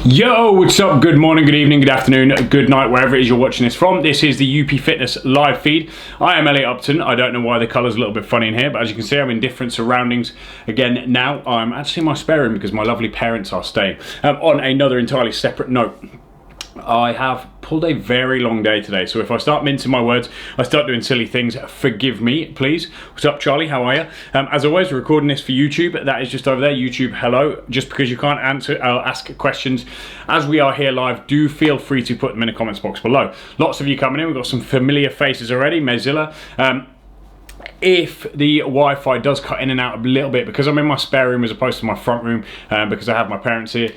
Yo, what's up? Good morning, good evening, good afternoon, good night, wherever it is you're watching this from. This is the UP Fitness live feed. I am Elliot Upton. I don't know why the colour's a little bit funny in here, but as you can see, I'm in different surroundings again now. I'm actually in my spare room because my lovely parents are staying. On another entirely separate note, I have pulled a very long day today, so if I start mincing my words, I start doing silly things, forgive me, please. What's up, Charlie? How are you? As always, we're recording this for YouTube. That is just over there. YouTube, hello. Just because you can't ask questions as we are here live, do feel free to put them in the comments box below. Lots of you coming in. We've got some familiar faces already. Mozilla. If the Wi-Fi does cut in and out a little bit, because I'm in my spare room as opposed to my front room, because I have my parents here,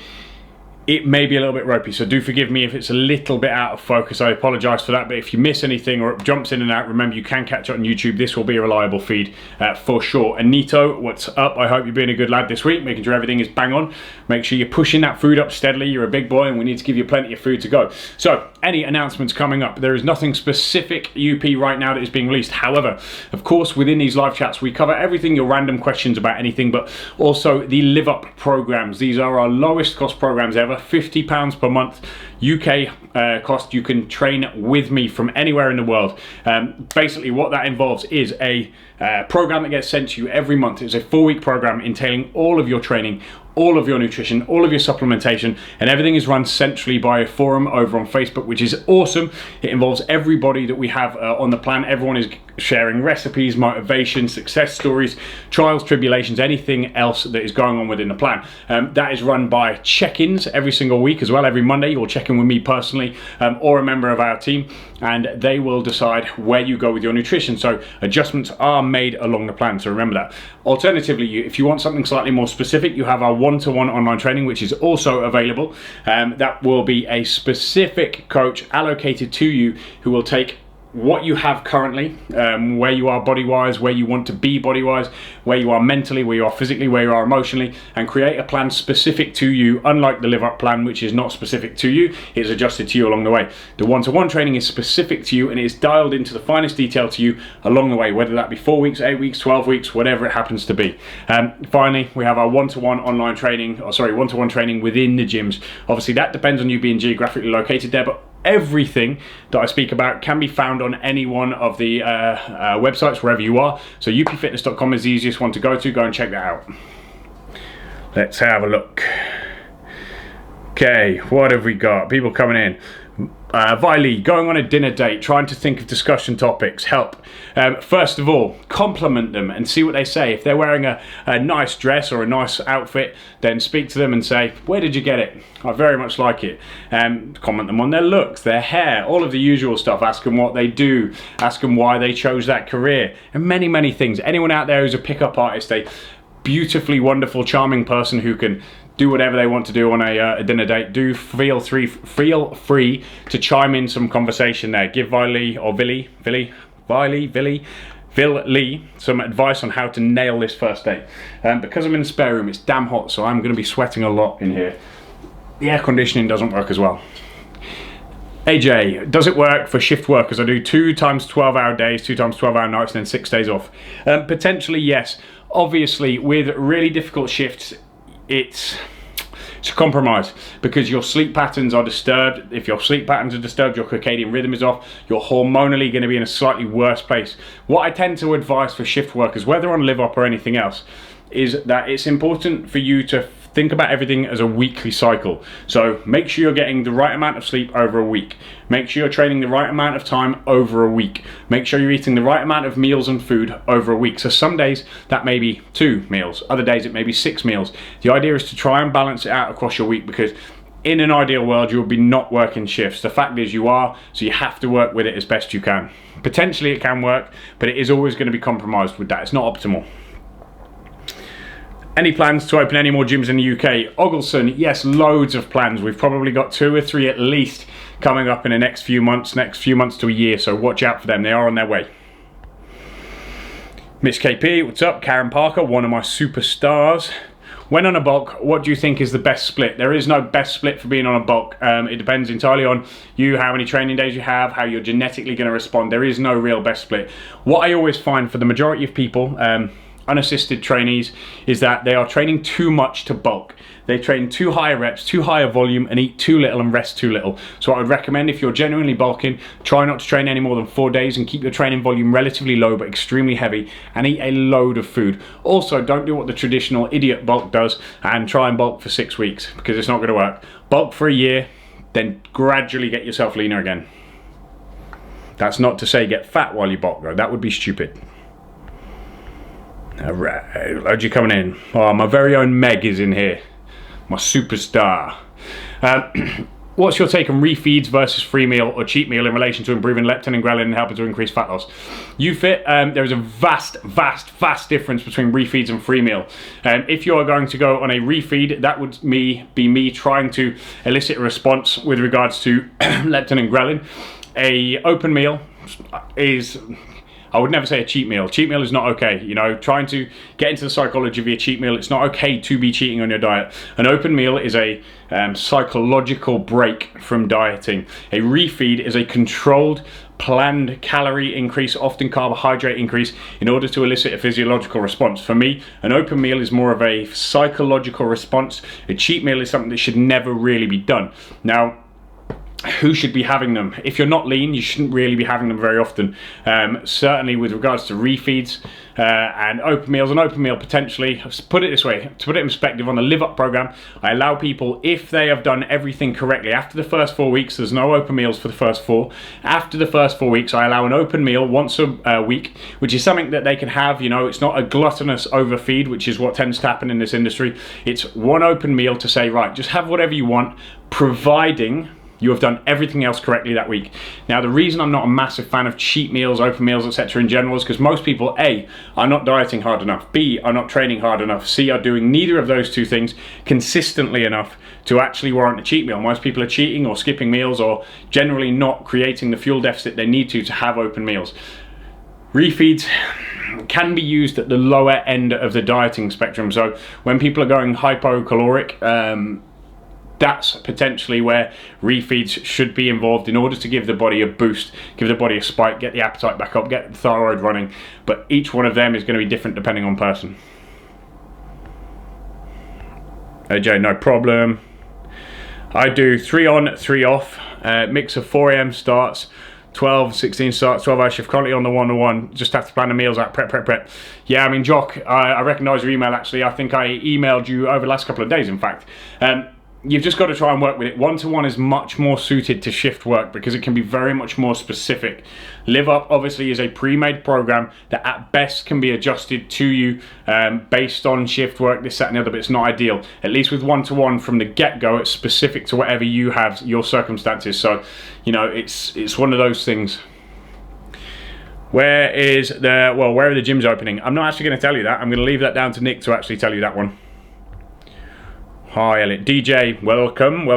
it may be a little bit ropey, so do forgive me if it's a little bit out of focus. I apologise for that, but if you miss anything or it jumps in and out, remember you can catch it on YouTube. This will be a reliable feed for sure. And Nito, what's up? I hope you're being a good lad this week, making sure everything is bang on. Make sure you're pushing that food up steadily. You're a big boy and we need to give you plenty of food to go. So, any announcements coming up? There is nothing specific UP right now that is being released. However, of course, within these live chats, we cover everything, your random questions about anything, but also the Live Up programs. These are our lowest cost programs ever. £50 per month UK cost. You can train with me from anywhere in the world. Basically what that involves is a program that gets sent to you every month. It's a 4-week program entailing all of your training, all of your nutrition, all of your supplementation, and everything is run centrally by a forum over on Facebook, which is awesome. It involves everybody that we have on the plan. Everyone is sharing recipes, motivation, success stories, trials, tribulations, anything else that is going on within the plan. That is run by check-ins every single week as well. Every Monday you'll check in with me personally or a member of our team, and they will decide where you go with your nutrition. So adjustments are made along the plan, so remember that. Alternatively, if you want something slightly more specific, you have our one-to-one online training, which is also available. That will be a specific coach allocated to you who will take what you have currently, where you are body-wise, where you want to be body-wise, where you are mentally, where you are physically, where you are emotionally, and create a plan specific to you, unlike the Live Up plan, which is not specific to you. It's adjusted to you along the way. The one-to-one training is specific to you, and it's dialed into the finest detail to you along the way, whether that be 4 weeks, 8 weeks, 12 weeks, whatever it happens to be. Finally, we have our one-to-one online training, one-to-one training within the gyms. Obviously, that depends on you being geographically located there, but everything that I speak about can be found on any one of the websites wherever you are. So upfitness.com is the easiest one to go to. Go and check that out. Let's have a look. Okay, what have we got? People coming in. Viley, going on a dinner date, trying to think of discussion topics, help. First of all, compliment them and see what they say. If they're wearing a nice dress or a nice outfit, then speak to them and say, where did you get it? I very much like it. Comment them on their looks, their hair, all of the usual stuff. Ask them what they do, ask them why they chose that career, and many, many things. Anyone out there who's a pickup artist, a beautifully wonderful, charming person who can do whatever they want to do on a dinner date, do feel free to chime in some conversation there. Give Viley or Phil Lee some advice on how to nail this first date. Because I'm in the spare room, it's damn hot, so I'm going to be sweating a lot in here. The air conditioning doesn't work as well. AJ, does it work for shift workers? I do 2 times 12-hour days, 2 times 12-hour nights, and then 6 days off. Potentially, yes. Obviously, with really difficult shifts, it's a compromise because your sleep patterns are disturbed. If your sleep patterns are disturbed, your circadian rhythm is off, you're hormonally going to be in a slightly worse place. What I tend to advise for shift workers, whether on Live Up or anything else, is that it's important for you to think about everything as a weekly cycle. So make sure you're getting the right amount of sleep over a week. Make sure you're training the right amount of time over a week. Make sure you're eating the right amount of meals and food over a week. So some days that may be 2 meals, other days it may be 6 meals. The idea is to try and balance it out across your week, because in an ideal world you'll be not working shifts. The fact is you are, so you have to work with it as best you can. Potentially it can work, but it is always going to be compromised with that. It's not optimal. Any plans to open any more gyms in the UK? Ogilson, yes, loads of plans. We've probably got 2 or 3 at least coming up in the next few months to a year, so watch out for them. They are on their way. Miss KP, what's up? Karen Parker, one of my superstars. When on a bulk, what do you think is the best split? There is no best split for being on a bulk. It depends entirely on you, how many training days you have, how you're genetically going to respond. There is no real best split. What I always find for the majority of people, unassisted trainees is that they are training too much to bulk. They train too high reps, too high a volume, and eat too little and rest too little. So I would recommend, if you're genuinely bulking, try not to train any more than 4 days and keep your training volume relatively low but extremely heavy, and eat a load of food. Also, don't do what the traditional idiot bulk does and try and bulk for 6 weeks, because it's not going to work. Bulk for a year, then gradually get yourself leaner again. That's not to say get fat while you bulk though, that would be stupid. Alright, how'd you coming in? Oh, my very own Meg is in here. My superstar. What's your take on refeeds versus free meal or cheat meal in relation to improving leptin and ghrelin and helping to increase fat loss? UFit, there is a vast difference between refeeds and free meal. If you are going to go on a refeed, that would be me trying to elicit a response with regards to leptin and ghrelin. A open meal is, I would never say a cheat meal. Cheat meal is not okay. You know, trying to get into the psychology of your cheat meal, it's not okay to be cheating on your diet. An open meal is a psychological break from dieting. A refeed is a controlled, planned calorie increase, often carbohydrate increase, in order to elicit a physiological response. For me, an open meal is more of a psychological response. A cheat meal is something that should never really be done. Now, who should be having them? If you're not lean, you shouldn't really be having them very often. Certainly with regards to refeeds and open meals. An open meal potentially, put it this way, to put it in perspective, on the Live Up program, I allow people, if they have done everything correctly, after the first 4 weeks, there's no open meals for the first 4. After the first 4 weeks, I allow an open meal once a week, which is something that they can have. You know, it's not a gluttonous overfeed, which is what tends to happen in this industry. It's one open meal to say, right, just have whatever you want, providing you have done everything else correctly that week. Now, the reason I'm not a massive fan of cheat meals, open meals, etc. in general is because most people, A, are not dieting hard enough, B, are not training hard enough, C, are doing neither of those two things consistently enough to actually warrant a cheat meal. Most people are cheating or skipping meals or generally not creating the fuel deficit they need to have open meals. Refeeds can be used at the lower end of the dieting spectrum. So when people are going hypocaloric, that's potentially where refeeds should be involved in order to give the body a boost, give the body a spike, get the appetite back up, get the thyroid running. But each one of them is going to be different depending on person. AJ, no problem. I do 3 on, 3 off, mix of 4 AM starts, 12, 16 starts, 12 hour shift, currently on the 1-to-1, just have to plan the meals out, prep. Yeah, I mean, Jock, I recognise your email actually. I think I emailed you over the last couple of days, in fact. You've just got to try and work with it. 1-to-1 is much more suited to shift work because it can be very much more specific. Live Up obviously is a pre-made program that at best can be adjusted to you based on shift work, this, that and the other, but it's not ideal. At least with 1-to-1 from the get-go, it's specific to whatever you have, your circumstances. So, you know, it's one of those things. Where are the gyms opening? I'm not actually going to tell you that. I'm going to leave that down to Nick to actually tell you that one. Hi Elliot. DJ, welcome.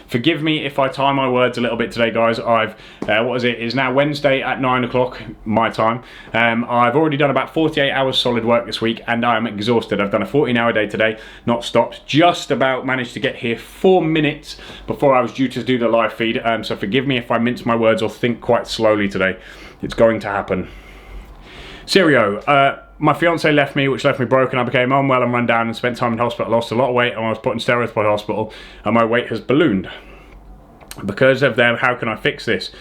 Forgive me if I tie my words a little bit today, guys. It's now Wednesday at 9 o'clock my time. I've already done about 48 hours solid work this week and I'm exhausted. I've done a 14-hour day today, not stopped. Just about managed to get here 4 minutes before I was due to do the live feed. So forgive me if I mince my words or think quite slowly today. It's going to happen. Sirio, my fiance left me, which left me broken. I became unwell and run down and spent time in hospital. Lost a lot of weight and I was put in steroids by hospital and my weight has ballooned. Because of them, how can I fix this?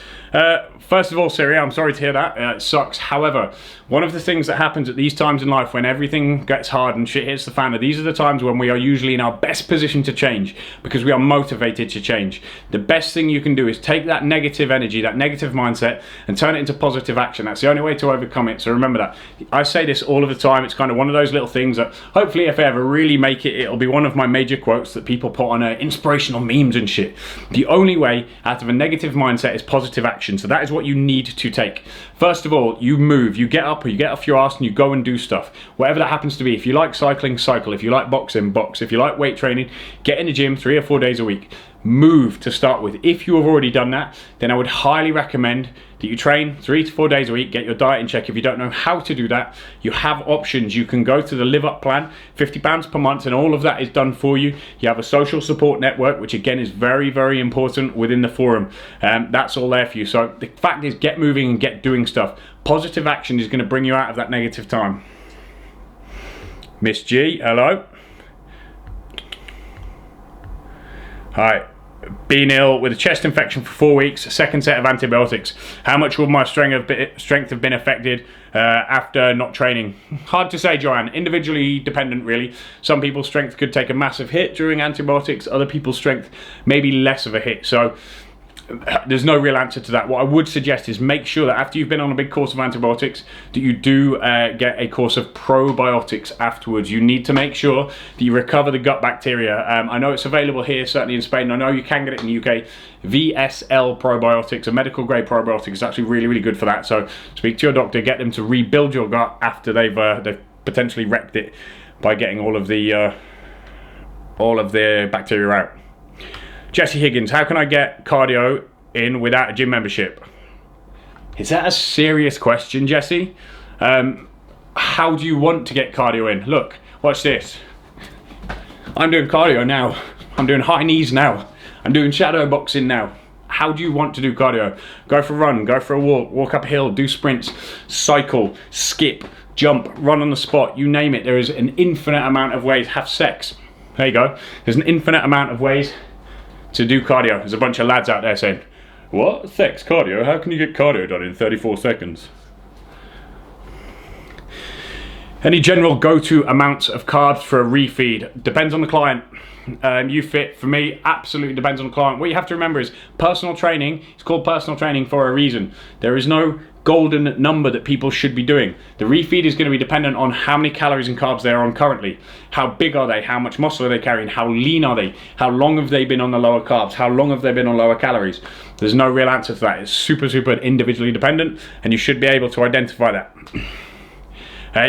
First of all, Syria, I'm sorry to hear that. It sucks. However, one of the things that happens at these times in life when everything gets hard and shit hits the fan, these are the times when we are usually in our best position to change because we are motivated to change. The best thing you can do is take that negative energy, that negative mindset, and turn it into positive action. That's the only way to overcome it. So remember that. I say this all of the time. It's kind of one of those little things that hopefully if I ever really make it, it'll be one of my major quotes that people put on inspirational memes and shit. The only way out of a negative mindset is positive action. So that is what you need to take. First of all, you move, you get up or you get off your ass and you go and do stuff. Whatever that happens to be. If you like cycling, cycle. If you like boxing, box. If you like weight training, get in the gym 3 or 4 days a week. Move to start with. If you have already done that, then I would highly recommend that you train 3 to 4 days a week, get your diet in check. If you don't know how to do that, you have options. You can go to the Live Up plan, £50 per month, and all of that is done for you. You have a social support network, which again is very, very important within the forum. That's all there for you. So the fact is, get moving and get doing stuff. Positive action is going to bring you out of that negative time. Miss G, hello. Hi. Been ill with a chest infection for 4 weeks, second set of antibiotics. How much will my strength have been affected after not training? Hard to say, Joanne. Individually dependent, really. Some people's strength could take a massive hit during antibiotics. Other people's strength maybe less of a hit. So there's no real answer to that. What I would suggest is make sure that after you've been on a big course of antibiotics, that you do get a course of probiotics afterwards. You need to make sure that you recover the gut bacteria. I know it's available here, certainly in Spain. I know you can get it in the UK. VSL probiotics, a medical grade probiotic, is actually really, really good for that. So speak to your doctor, get them to rebuild your gut after they've potentially wrecked it by getting all of the bacteria out. Jesse Higgins, how can I get cardio in without a gym membership? Is that a serious question, Jesse? How do you want to get cardio in? Look, watch this. I'm doing cardio now. I'm doing high knees now. I'm doing shadow boxing now. How do you want to do cardio? Go for a run, go for a walk, walk up a hill, do sprints, cycle, skip, jump, run on the spot, you name it. There is an infinite amount of ways. Have sex. There you go. There's an infinite amount of ways to do cardio. There's a bunch of lads out there saying, what? Sex cardio? How can you get cardio done in 34 seconds? Any general go-to amounts of carbs for a refeed? Depends on the client. You fit, for me, absolutely depends on the client. What you have to remember is personal training, it's called personal training for a reason. There is no golden number that people should be doing. The refeed is going to be dependent on how many calories and carbs they're on currently. How big are they? How much muscle are they carrying? How lean are they? How long have they been on the lower carbs? How long have they been on lower calories? There's no real answer to that. It's super, super individually dependent, and you should be able to identify that.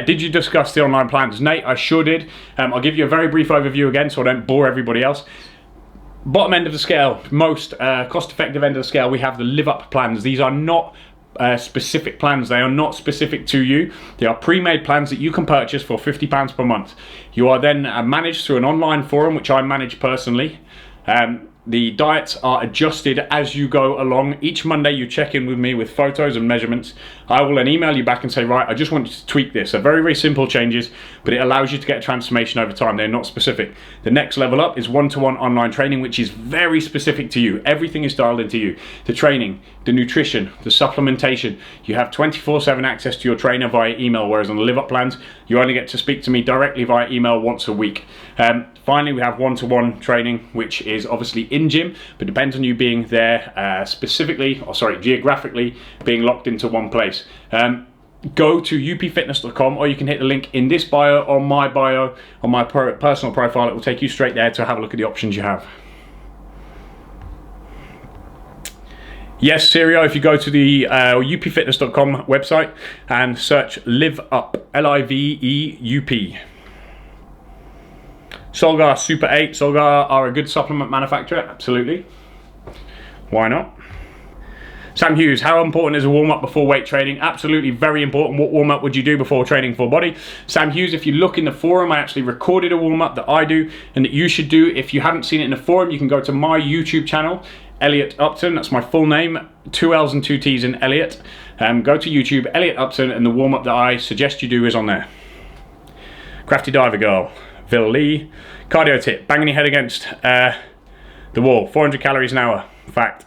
Did you discuss the online plans? Nate, I sure did. I'll give you a very brief overview again so I don't bore everybody else. Bottom end of the scale, most cost-effective end of the scale, we have the Live Up plans. These are not specific plans. They are not specific to you. They are pre-made plans that you can purchase for £50 per month. You are then managed through an online forum, which I manage personally. The diets are adjusted as you go along. Each Monday you check in with me with photos and measurements. I will then email you back and say, right, I just want you to tweak this. They're very, very simple changes, but it allows you to get a transformation over time. They're not specific. The next level up is one-to-one online training, which is very specific to you. Everything is dialed into you. The training, the nutrition, the supplementation. You have 24/7 access to your trainer via email, whereas on the Live Up plans, you only get to speak to me directly via email once a week. Finally, we have one-to-one training, which is obviously in gym, but depends on you being there geographically being locked into one place. Go to upfitness.com, or you can hit the link in this bio or my bio on my personal profile. It will take you straight there to have a look at the options you have. Yes, Sirio, if you go to the upfitness.com website and search Live Up, L-I-V-E-U-P. Solgar Super 8. Solgar are a good supplement manufacturer, absolutely. Why not? Sam Hughes, how important is a warm-up before weight training? Absolutely very important. What warm-up would you do before training full body? Sam Hughes, if you look in the forum, I actually recorded a warm-up that I do and that you should do. If you haven't seen it in the forum, you can go to my YouTube channel, Elliot Upton. That's my full name, 2 L's and 2 T's in Elliot. Go to YouTube, Elliot Upton, and the warm-up that I suggest you do is on there. Crafty Diver Girl. Phil Lee. Cardio tip, banging your head against the wall, 400 calories an hour, fact.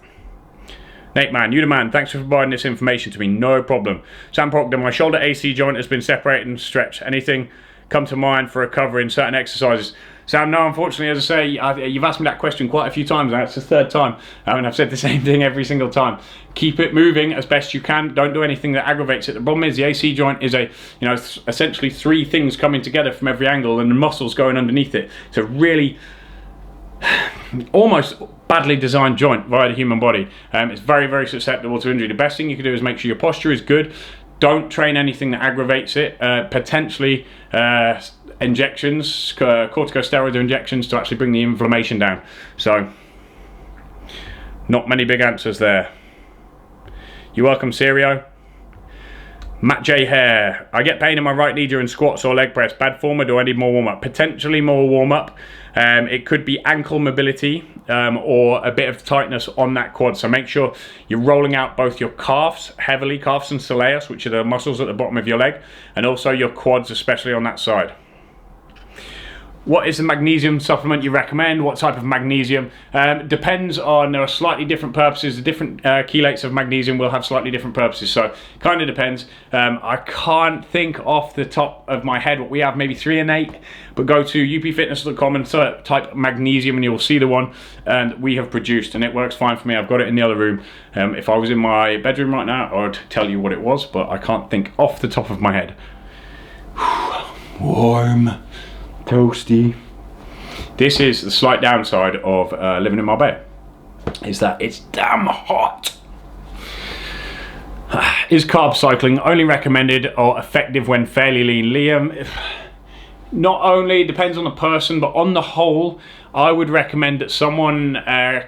Nate Man, you the man, thanks for providing this information to me, no problem. Sam Proctor, my shoulder AC joint has been separated and stretched. Anything come to mind for recovery in certain exercises? Sam, no, unfortunately, as I say, you've asked me that question quite a few times now. It's the third time, and I've said the same thing every single time. Keep it moving as best you can. Don't do anything that aggravates it. The problem is the AC joint is essentially 3 things coming together from every angle, and the muscles going underneath it. It's a really almost badly designed joint via the human body. It's very, very susceptible to injury. The best thing you can do is make sure your posture is good. Don't train anything that aggravates it. Potentially injections, corticosteroid injections to actually bring the inflammation down. So, not many big answers there. You're welcome, Sirio. Matt J. Hare, I get pain in my right knee during squats or leg press. Bad form, or do I need more warm-up? Potentially more warm-up. It could be ankle mobility or a bit of tightness on that quad. So make sure you're rolling out both your calves heavily, calves and soleus, which are the muscles at the bottom of your leg, and also your quads, especially on that side. What is the magnesium supplement you recommend? What type of magnesium? Depends on, there are slightly different purposes. The different chelates of magnesium will have slightly different purposes, so kind of depends. I can't think off the top of my head what we have, maybe 3 and 8, but go to upfitness.com and type magnesium and you'll see the one and we have produced, and it works fine for me. I've got it in the other room. If I was in my bedroom right now, I'd tell you what it was, but I can't think off the top of my head. Warm. Toasty. This is the slight downside of living in Marbella, is that it's damn hot. Is carb cycling only recommended or effective when fairly lean? Liam, not only, depends on the person, but on the whole, I would recommend that someone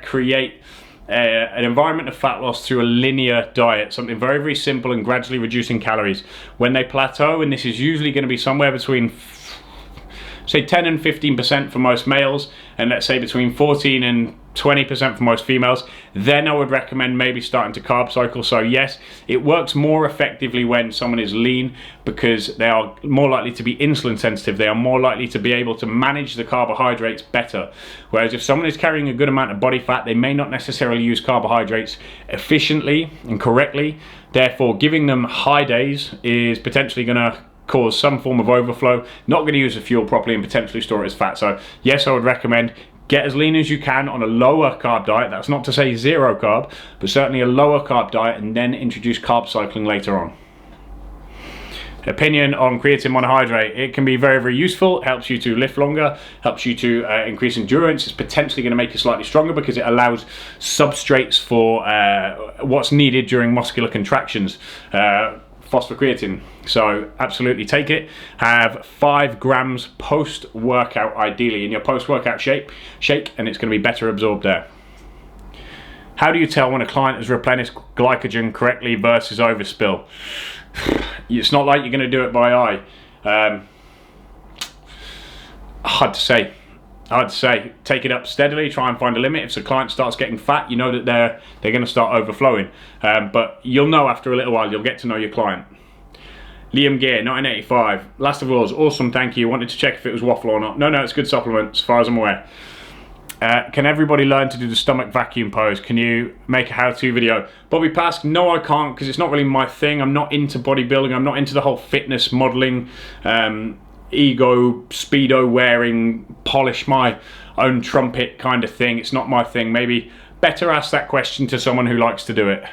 create an environment of fat loss through a linear diet, something very, very simple and gradually reducing calories. When they plateau, and this is usually going to be somewhere between say 10 and 15% for most males, and let's say between 14 and 20% for most females, then I would recommend maybe starting to carb cycle. So yes, it works more effectively when someone is lean because they are more likely to be insulin sensitive. They are more likely to be able to manage the carbohydrates better. Whereas if someone is carrying a good amount of body fat, they may not necessarily use carbohydrates efficiently and correctly. Therefore, giving them high days is potentially going to cause some form of overflow, not going to use the fuel properly and potentially store it as fat. So yes, I would recommend get as lean as you can on a lower carb diet. That's not to say zero carb, but certainly a lower carb diet, and then introduce carb cycling later on. Opinion on creatine monohydrate. It can be very, very useful. It helps you to lift longer, helps you to increase endurance. It's potentially going to make you slightly stronger because it allows substrates for what's needed during muscular contractions. Phosphocreatine. So absolutely take it. Have 5 grams post-workout, ideally in your post-workout shake, and it's going to be better absorbed there. How do you tell when a client has replenished glycogen correctly versus overspill? It's not like you're going to do it by eye. Hard to say. Hard to say. Take it up steadily, try and find a limit. If the client starts getting fat, you know that they're going to start overflowing. But you'll know after a little while, you'll get to know your client. Liam Gear, 1985. Last of all, awesome, thank you. Wanted to check if it was waffle or not. No, it's good supplement, as far as I'm aware. Can everybody learn to do the stomach vacuum pose? Can you make a how-to video? Bobby Pask, no I can't, because it's not really my thing. I'm not into bodybuilding. I'm not into the whole fitness modeling, ego, speedo wearing, polish my own trumpet kind of thing. It's not my thing. Maybe better ask that question to someone who likes to do it.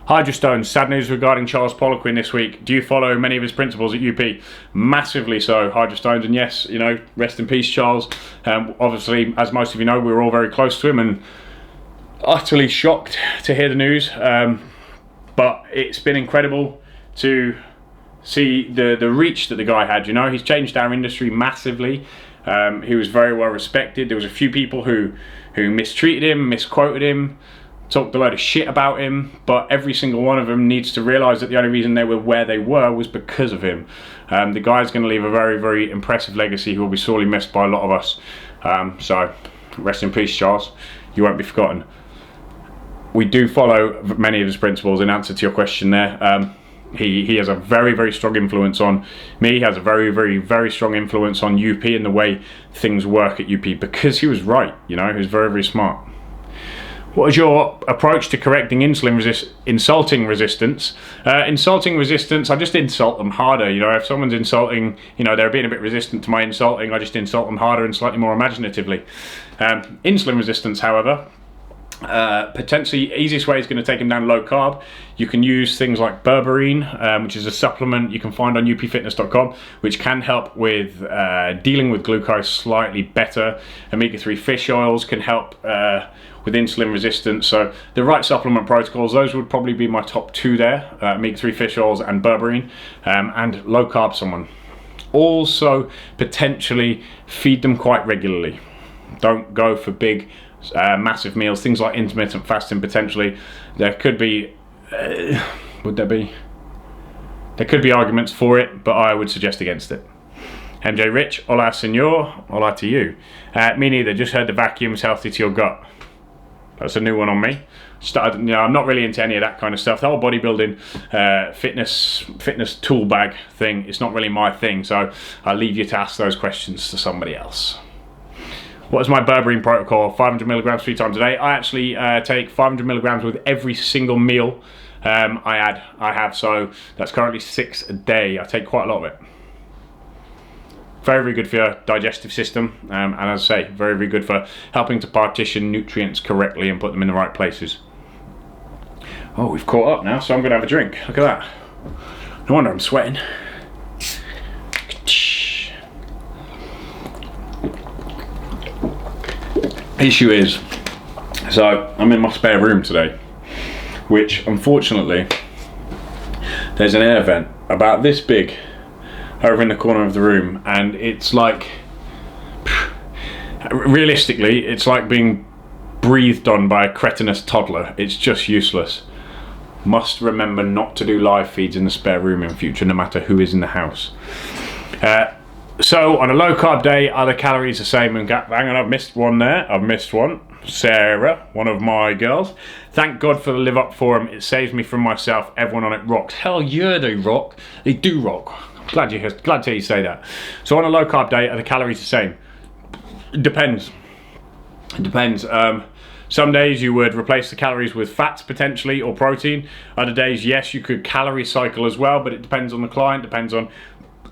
Hydrostones, sad news regarding Charles Poliquin this week. Do you follow many of his principles at UP? Massively so, Hydrostones, and yes, you know, rest in peace, Charles. Obviously, as most of you know, we were all very close to him and utterly shocked to hear the news. But it's been incredible to see the reach that the guy had. You know, he's changed our industry massively. He was very well respected. There was a few people who mistreated him, misquoted him, talked a load of shit about him, but every single one of them needs to realize that the only reason they were where they were was because of him. The guy's going to leave a very, very impressive legacy who will be sorely missed by a lot of us. So rest in peace, Charles. You won't be forgotten. We do follow many of his principles in answer to your question there. He has a very, very strong influence on me. He has a very, very, very strong influence on UP and the way things work at UP, because he was right, you know, he was very, very smart. What is your approach to correcting insulting resistance? Insulting resistance, I just insult them harder. You know, if someone's insulting, you know, they're being a bit resistant to my insulting, I just insult them harder and slightly more imaginatively. Insulin resistance, however, potentially easiest way is going to take them down low carb. You can use things like berberine, which is a supplement you can find on upfitness.com, which can help with dealing with glucose slightly better. Omega-3 fish oils can help with insulin resistance. So the right supplement protocols, those would probably be my top 2 there, omega-3 fish oils and berberine, and low carb someone. Also potentially feed them quite regularly. Don't go for big massive meals, things like intermittent fasting. Potentially there could be there could be arguments for it, but I would suggest against it. MJ Rich, hola senor, hola to you. Me neither, just heard the vacuum is healthy to your gut. That's a new one on me. Started, you know, I'm not really into any of that kind of stuff. The whole bodybuilding, fitness tool bag thing, it's not really my thing. So I'll leave you to ask those questions to somebody else. What is my berberine protocol? 500 milligrams 3 times a day. I actually take 500 milligrams with every single meal I have. So that's currently 6 a day. I take quite a lot of it. Very, very good for your digestive system, and as I say, very, very good for helping to partition nutrients correctly and put them in the right places. Oh, we've caught up now, so I'm going to have a drink. Look at that. No wonder I'm sweating. Issue is, so I'm in my spare room today, which unfortunately, there's an air vent about this big over in the corner of the room, and it's like, realistically, it's like being breathed on by a cretinous toddler. It's just useless. Must remember not to do live feeds in the spare room in future, no matter who is in the house. So on a low carb day, are the calories the same? And hang on, I've missed one there. I've missed one. Sarah, one of my girls. Thank God for the Live Up forum. It saves me from myself. Everyone on it rocks. Hell yeah, they rock. They do rock. Glad to hear you say that. So on a low carb day, are the calories the same? It depends. It depends. Some days you would replace the calories with fats potentially, or protein. Other days, yes, you could calorie cycle as well, but it depends on the client, depends on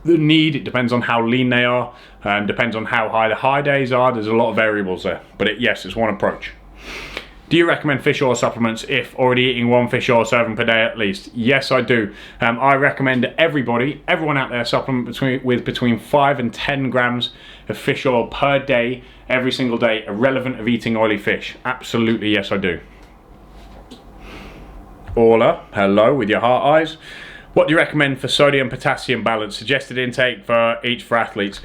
the need, it depends on how lean they are, depends on how high the high days are. There's a lot of variables there, but yes, it's one approach. Do you recommend fish oil supplements if already eating 1 fish oil serving per day at least? Yes, I do. I recommend everyone out there supplement with between 5 and 10 grams of fish oil per day, every single day, irrelevant of eating oily fish. Absolutely, yes, I do. Orla, hello, with your heart eyes. What do you recommend for sodium potassium balance? Suggested intake for each for athletes.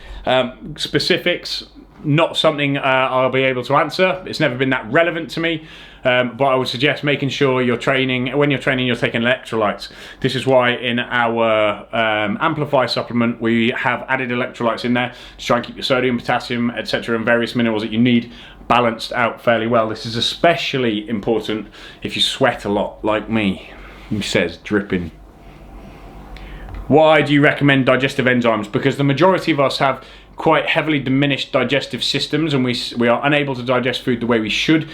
Specifics, not something I'll be able to answer. It's never been that relevant to me, but I would suggest making sure you're training, when you're training, you're taking electrolytes. This is why in our Amplify supplement we have added electrolytes in there to try and keep your sodium, potassium, etc. and various minerals that you need balanced out fairly well. This is especially important if you sweat a lot like me. He says, dripping. Why do you recommend digestive enzymes? Because the majority of us have quite heavily diminished digestive systems, and we are unable to digest food the way we should,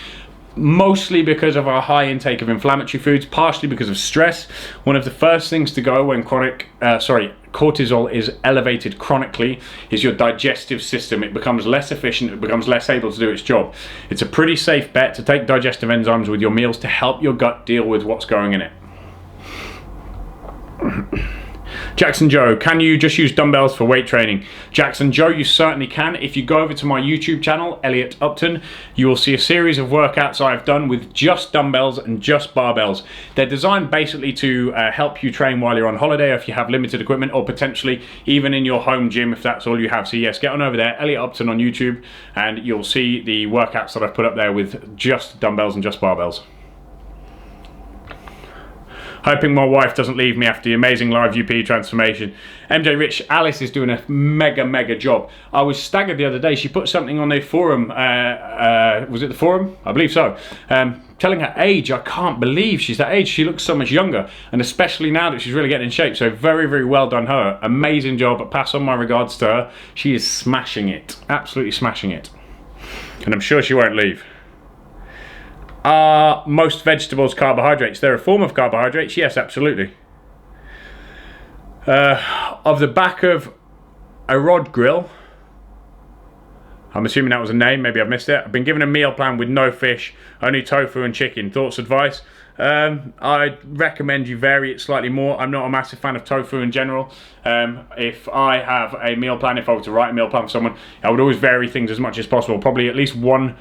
mostly because of our high intake of inflammatory foods, partially because of stress. One of the first things to go when cortisol is elevated chronically is your digestive system. It becomes less efficient, it becomes less able to do its job. It's a pretty safe bet to take digestive enzymes with your meals to help your gut deal with what's going in it. Jackson Joe, can you just use dumbbells for weight training? Jackson Joe, you certainly can. If you go over to my YouTube channel, Elliot Upton, you will see a series of workouts I've done with just dumbbells and just barbells. They're designed basically to help you train while you're on holiday, or if you have limited equipment, or potentially even in your home gym if that's all you have. So yes, get on over there, Elliot Upton on YouTube, and you'll see the workouts that I've put up there with just dumbbells and just barbells. Hoping my wife doesn't leave me after the amazing LiveQ&A transformation. MJ Rich, Alice is doing a mega job. I was staggered the other day. She put something on the forum. Was it the forum? I believe so. Telling her age. I can't believe she's that age. She looks so much younger, and especially now that she's really getting in shape. So very well done her. Amazing job. But pass on my regards to her. She is smashing it. Absolutely smashing it. And I'm sure she won't leave. Are most vegetables carbohydrates? They're a form of carbohydrates, yes, absolutely. Of the back of a rod grill, I'm assuming that was a name, maybe I've missed it. I've been given a meal plan with no fish, only tofu and chicken. Thoughts, advice? I'd recommend you vary it slightly more. I'm not a massive fan of tofu in general. If I have a meal plan, if I were to write a meal plan for someone, I would always vary things as much as possible. Probably at least 1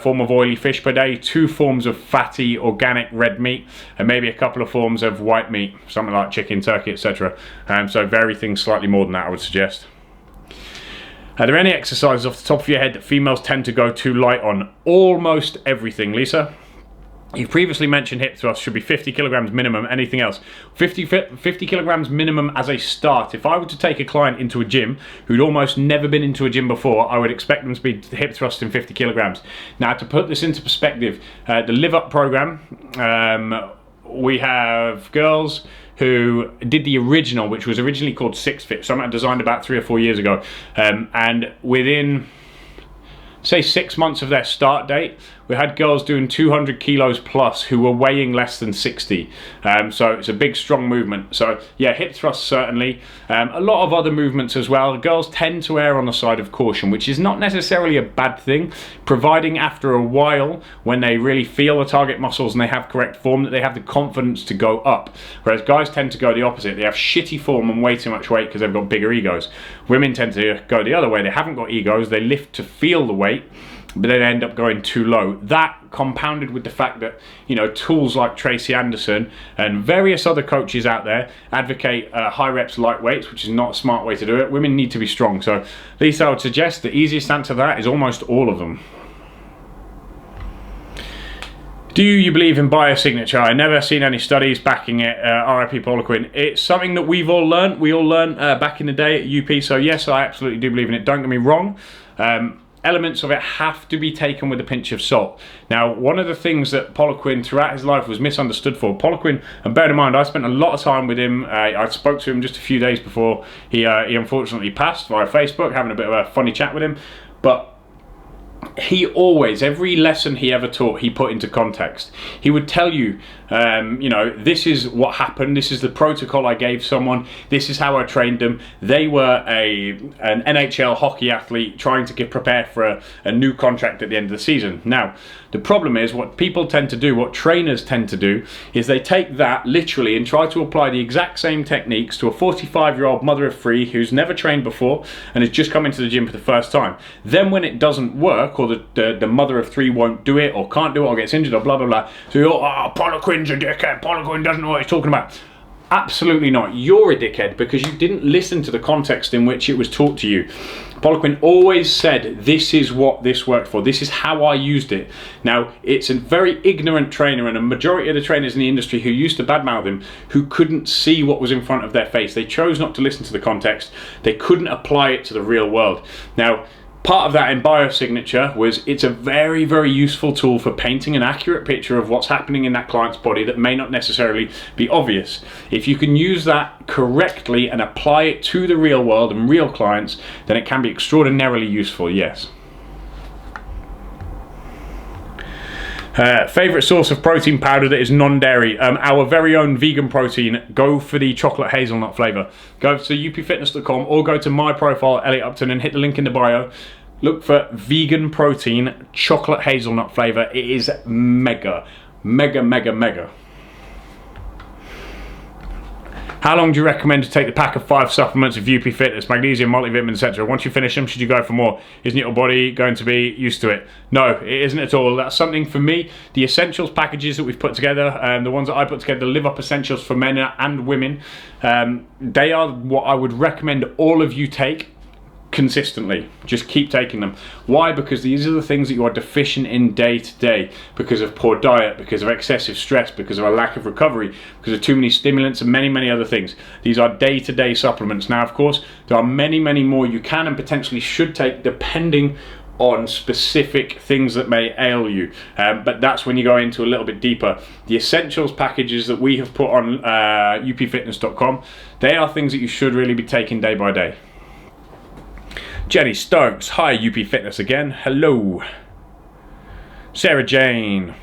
form of oily fish per day, 2 forms of fatty organic red meat, and maybe a couple of forms of white meat, something like chicken, turkey, etc. So vary things slightly more than that, I would suggest. Are there any exercises off the top of your head that females tend to go too light on? Almost everything, Lisa. You've previously mentioned hip thrust should be 50 kilograms minimum. Anything else? 50 kilograms minimum as a start. If I were to take a client into a gym who'd almost never been into a gym before, I would expect them to be hip thrusting 50 kilograms. Now, to put this into perspective, the Live Up program, we have girls who did the original, which was originally called 6Fit, something I designed about 3 or 4 years ago, and within, say, 6 months of their start date, we had girls doing 200 kilos plus who were weighing less than 60. So it's a big, strong movement. So yeah, hip thrust certainly. A lot of other movements as well. Girls tend to err on the side of caution, which is not necessarily a bad thing, providing after a while, when they really feel the target muscles and they have correct form, that they have the confidence to go up. Whereas guys tend to go the opposite. They have shitty form and way too much weight because they've got bigger egos. Women tend to go the other way. They haven't got egos. They lift to feel the weight, but they end up going too low. That compounded with the fact that, you know, tools like Tracy Anderson and various other coaches out there advocate high reps light weights, which is not a smart way to do it. Women need to be strong. So at least I would suggest the easiest answer to that is almost all of them. Do you believe in biosignature? I never seen any studies backing it. RIP Poliquin. It's something that we've all learned. We all learned back in the day at UP. So yes, I absolutely do believe in it. Don't get me wrong. Elements of it have to be taken with a pinch of salt. Now, one of the things that Poliquin throughout his life was misunderstood for, Poliquin, and bear in mind, I spent a lot of time with him. I spoke to him just a few days before he unfortunately passed via Facebook, having a bit of a funny chat with him. But he always, every lesson he ever taught, he put into context. He would tell you, you know, this is what happened, this is the protocol I gave someone, this is how I trained them. They were an NHL hockey athlete trying to prepare for a new contract at the end of the season. Now, the problem is, what people tend to do, what trainers tend to do, is they take that literally and try to apply the exact same techniques to a 45-year-old mother of 3 who's never trained before and has just come into the gym for the first time. Then when it doesn't work, or the mother of 3 won't do it, or can't do it, or gets injured, or blah, blah, blah, so you're, oh, Poliquin's a dickhead, Poliquin doesn't know what he's talking about. Absolutely not. You're a dickhead because you didn't listen to the context in which it was taught to you. Poliquin always said, this is what this worked for. This is how I used it. Now, it's a very ignorant trainer, and a majority of the trainers in the industry who used to badmouth him, who couldn't see what was in front of their face. They chose not to listen to the context. They couldn't apply it to the real world. Now, part of that in biosignature was it's a very, very useful tool for painting an accurate picture of what's happening in that client's body that may not necessarily be obvious. If you can use that correctly and apply it to the real world and real clients, then it can be extraordinarily useful, yes. Favorite source of protein powder that is non-dairy? Our very own vegan protein. Go for the chocolate hazelnut flavor. Go to upfitness.com or go to my profile, Elliot Upton, and hit the link in the bio. Look for vegan protein chocolate hazelnut flavor. It is mega, mega, mega, mega. How long do you recommend to take the pack of 5 supplements of UP Fitness, magnesium, multivitamin, etc.? Once you finish them, should you go for more? Isn't your body going to be used to it? No, it isn't at all. That's something for me. The essentials packages that we've put together, the ones that I put together, the Live Up Essentials for men and women, they are what I would recommend all of you take consistently. Just keep taking them. Why? Because these are the things that you are deficient in day to day, because of poor diet, because of excessive stress, because of a lack of recovery, because of too many stimulants, and many, many other things. These are day-to-day supplements. Now, of course, there are many, many more you can and potentially should take depending on specific things that may ail you, but that's when you go into a little bit deeper. The essentials packages that we have put on upfitness.com, they are things that you should really be taking day by day. Jenny Stokes, hi UP Fitness again, hello. Sarah Jane,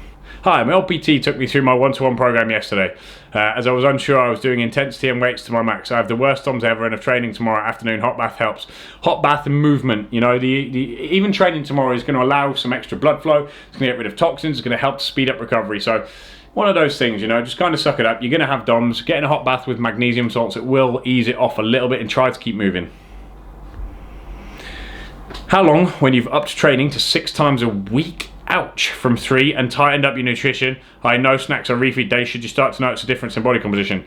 hi, my LPT took me through my one-to-one program yesterday. As I was unsure, I was doing intensity and weights to my max. I have the worst DOMs ever and of training tomorrow afternoon. Hot bath helps. Hot bath and movement, you know, even training tomorrow is going to allow some extra blood flow. It's going to get rid of toxins. It's going to help speed up recovery. So one of those things, you know, just kind of suck it up. You're going to have DOMs. Get in a hot bath with magnesium salts. It will ease it off a little bit and try to keep moving. How long when you've upped training to 6 times a week? Ouch, from 3 and tightened up your nutrition. I know snacks on refeed days. Should you start to notice a difference in body composition?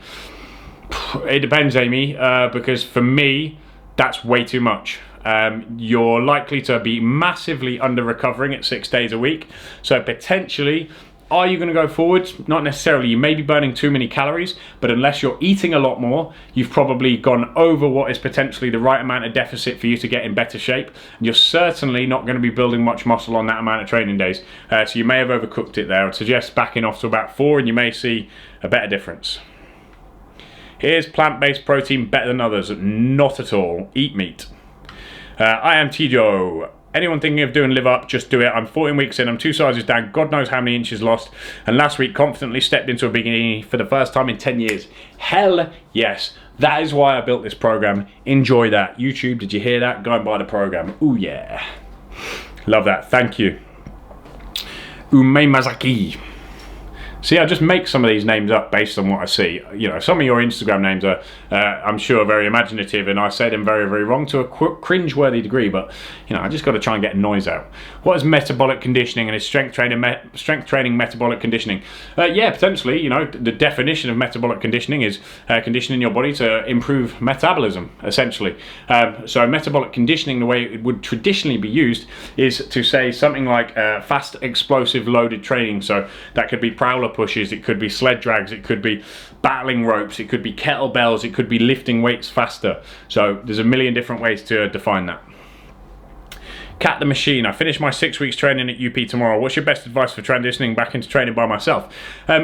It depends, Amy, because for me, that's way too much. You're likely to be massively under recovering at 6 days a week. So potentially Are you going to go forwards? Not necessarily. You may be burning too many calories, but unless you're eating a lot more, you've probably gone over what is potentially the right amount of deficit for you to get in better shape. And you're certainly not going to be building much muscle on that amount of training days. So you may have overcooked it there. I'd suggest backing off to about 4 and you may see a better difference. Here's plant-based protein better than others. Not at all. Eat meat. I am Tijo. Anyone thinking of doing live up, just do it. I'm 14 weeks in, I'm 2 sizes down, God knows how many inches lost, and last week confidently stepped into a bikini for the first time in 10 years. Hell yes. That is why I built this program. Enjoy that. YouTube, did you hear that? Go and buy the program. Ooh yeah. Love that. Thank you. Umemazaki. See, I just make some of these names up based on what I see. You know, some of your Instagram names are, I'm sure, very imaginative, and I say them very, very wrong to a cringe-worthy degree, but, you know, I just got to try and get noise out. What is metabolic conditioning, and is strength training metabolic conditioning? Yeah, potentially. You know, the definition of metabolic conditioning is conditioning your body to improve metabolism, essentially. So metabolic conditioning, the way it would traditionally be used, is to say something like fast, explosive, loaded training. So that could be prowler pushes, it could be sled drags, it could be battling ropes, it could be kettlebells, it could be lifting weights faster. So there's a million different ways to define that. Cat the Machine. I finished my 6 weeks training at UP tomorrow. What's your best advice for transitioning back into training by myself?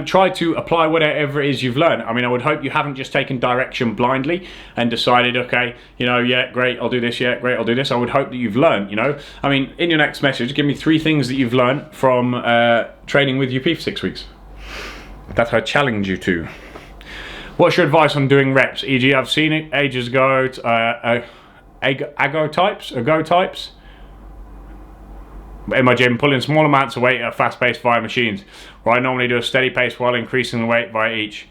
Try to apply whatever it is you've learned. I mean, I would hope you haven't just taken direction blindly and decided, okay, you know, yeah, great, I'll do this, yeah, great, I'll do this. I would hope that you've learned, you know. I mean, in your next message, give me 3 things that you've learned from training with UP for 6 weeks. That I challenge you to. What's your advice on doing reps? E.g., I've seen it ages ago, ago types in my gym, pulling small amounts of weight at a fast pace via machines, where I normally do a steady pace while increasing the weight via each.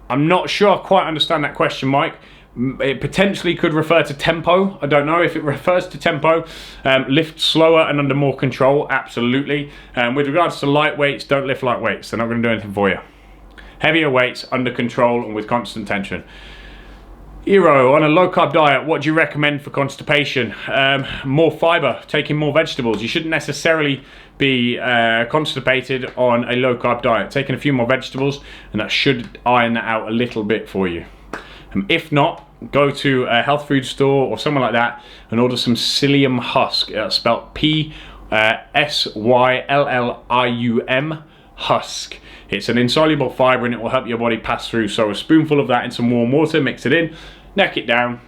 I'm not sure I quite understand that question, Mike. It potentially could refer to tempo. I don't know if it refers to tempo. Lift slower and under more control, absolutely. With regards to light weights, don't lift light weights. They're not going to do anything for you. Heavier weights, under control and with constant tension. Eero, on a low carb diet, what do you recommend for constipation? More fiber, taking more vegetables. You shouldn't necessarily be constipated on a low carb diet. Taking a few more vegetables, and that should iron that out a little bit for you. If not, go to a health food store or somewhere like that and order some psyllium husk. It's spelled P-S-Y-L-L-I-U-M, husk. It's an insoluble fiber and it will help your body pass through. So a spoonful of that in some warm water, mix it in, neck it down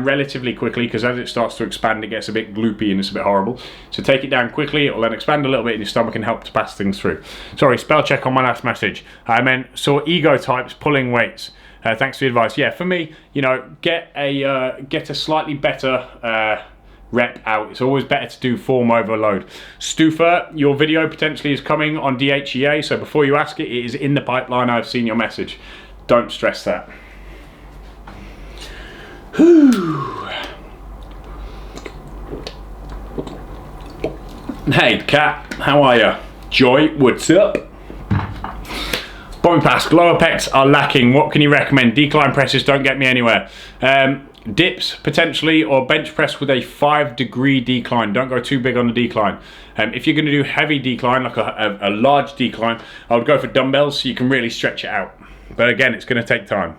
relatively quickly, because as it starts to expand it gets a bit gloopy and it's a bit horrible. So take it down quickly, it will then expand a little bit in your stomach and help to pass things through. Sorry, spell check on my last message. I meant saw ego types pulling weights. Thanks for the advice. Yeah, for me, you know, get a slightly better rep out. It's always better to do form overload. Stufa, your video potentially is coming on DHEA, so before you ask it, it is in the pipeline. I've seen your message. Don't stress that. Whew. Hey, Kat, how are you? Joy, what's up? Bobby Pask, lower pecs are lacking. What can you recommend? Decline presses don't get me anywhere. Dips potentially, or bench press with a 5-degree decline. Don't go too big on the decline. If you're going to do heavy decline, like a large decline, I would go for dumbbells so you can really stretch it out. But again, it's going to take time.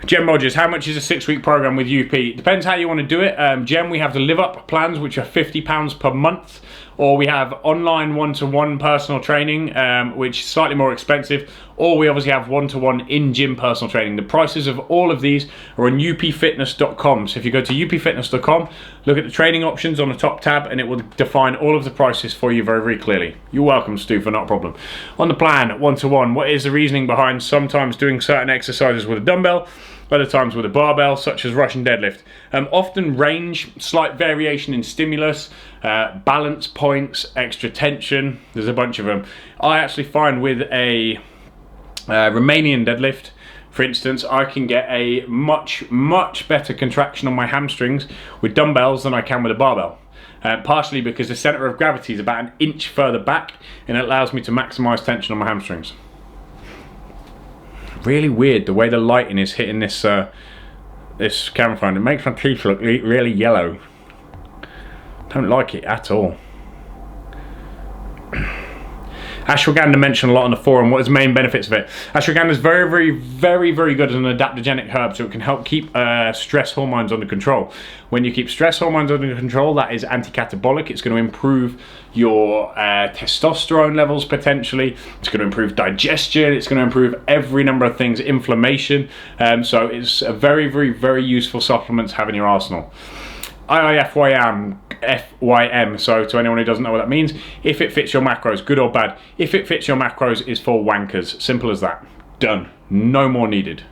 Jem Rogers, how much is a 6-week program with UP? Depends how you want to do it. Jem, we have the live up plans, which are £50 per month, or we have online one-to-one personal training, which is slightly more expensive, or we obviously have one-to-one in-gym personal training. The prices of all of these are on upfitness.com. So if you go to upfitness.com, look at the training options on the top tab, and it will define all of the prices for you very, very clearly. You're welcome, Stu, for not a problem. On the plan, one-to-one, what is the reasoning behind sometimes doing certain exercises with a dumbbell, other times with a barbell, such as Russian deadlift? Often range, slight variation in stimulus, balance points, extra tension. There's a bunch of them. I actually find with a Romanian deadlift, for instance, I can get a much better contraction on my hamstrings with dumbbells than I can with a barbell. Partially because the center of gravity is about an inch further back, and it allows me to maximize tension on my hamstrings. Really weird the way the lighting is hitting this this camera phone. It makes my teeth look really yellow. Don't like it at all. Ashwagandha mentioned a lot on the forum. What is the main benefits of it? Ashwagandha is very good as an adaptogenic herb, so it can help keep stress hormones under control. When you keep stress hormones under control, that is anti-catabolic. It's going to improve your testosterone levels potentially. It's going to improve digestion. It's going to improve every number of things, inflammation. So it's a very useful supplement to have in your arsenal. FYM, so to anyone who doesn't know what that means, if it fits your macros, good or bad. If it fits your macros, is for wankers. Simple as that. Done. No more needed.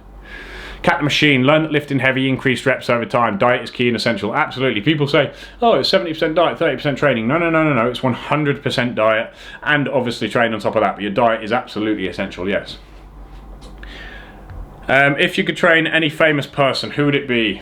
Cat the Machine, learn that lifting heavy, increased reps over time. Diet is key and essential. Absolutely. People say, oh, it's 70% diet, 30% training. No. It's 100% diet, and obviously train on top of that, but your diet is absolutely essential, yes. If you could train any famous person, who would it be?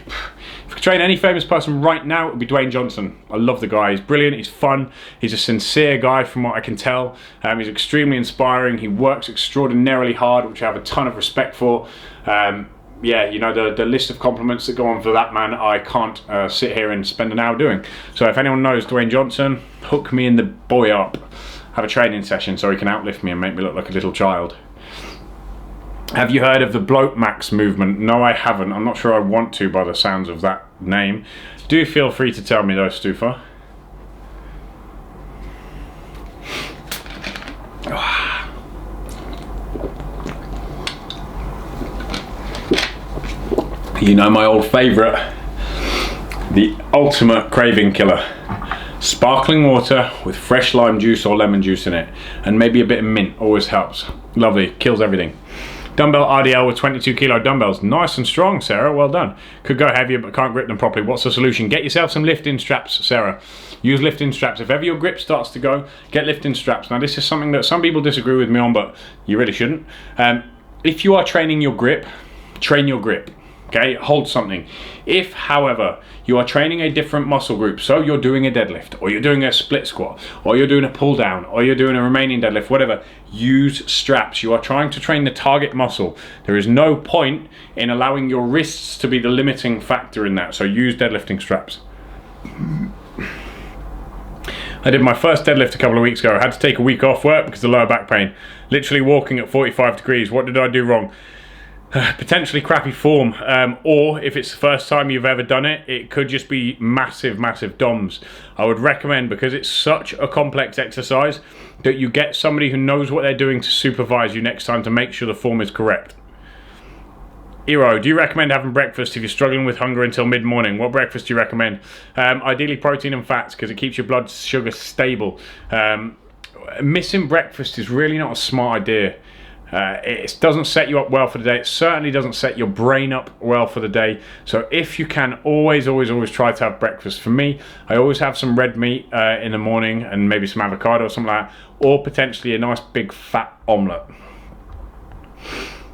If you could train any famous person right now, it would be Dwayne Johnson. I love the guy. He's brilliant. He's fun. He's a sincere guy from what I can tell. He's extremely inspiring. He works extraordinarily hard, which I have a ton of respect for. Yeah, you know, the list of compliments that go on for that man, I can't sit here and spend an hour doing. So if anyone knows Dwayne Johnson, hook me in the boy up. Have a training session so he can outlift me and make me look like a little child. Have you heard of the Bloat Max movement? No, I haven't. I'm not sure I want to by the sounds of that name. Do feel free to tell me though, Stufa. You know my old favourite, the ultimate craving killer. Sparkling water with fresh lime juice or lemon juice in it, and maybe a bit of mint, always helps. Lovely, kills everything. Dumbbell RDL with 22 kilo dumbbells. Nice and strong, Sarah, well done. Could go heavier but can't grip them properly. What's the solution? Get yourself some lifting straps, Sarah. Use lifting straps. If ever your grip starts to go, get lifting straps. Now this is something that some people disagree with me on, but you really shouldn't. If you are training your grip, train your grip. Okay, hold something. If, however, you are training a different muscle group, so you're doing a deadlift, or you're doing a split squat, or you're doing a pull down, or you're doing a remaining deadlift, whatever, use straps. You are trying to train the target muscle. There is no point in allowing your wrists to be the limiting factor in that, so use deadlifting straps. I did my first deadlift a couple of weeks ago. I had to take a week off work because of lower back pain. Literally walking at 45 degrees. What did I do wrong? Potentially crappy form, or if it's the first time you've ever done it, it could just be massive DOMs. I would recommend, because it's such a complex exercise, that you get somebody who knows what they're doing to supervise you next time to make sure the form is correct. Iro, do you recommend having breakfast if you're struggling with hunger until mid-morning? What breakfast do you recommend? Ideally protein and fats, because it keeps your blood sugar stable. Missing breakfast is really not a smart idea. It doesn't set you up well for the day. It certainly doesn't set your brain up well for the day. So if you can, always try to have breakfast. For me, I always have some red meat in the morning and maybe some avocado or something like that, or potentially a nice big fat omelette.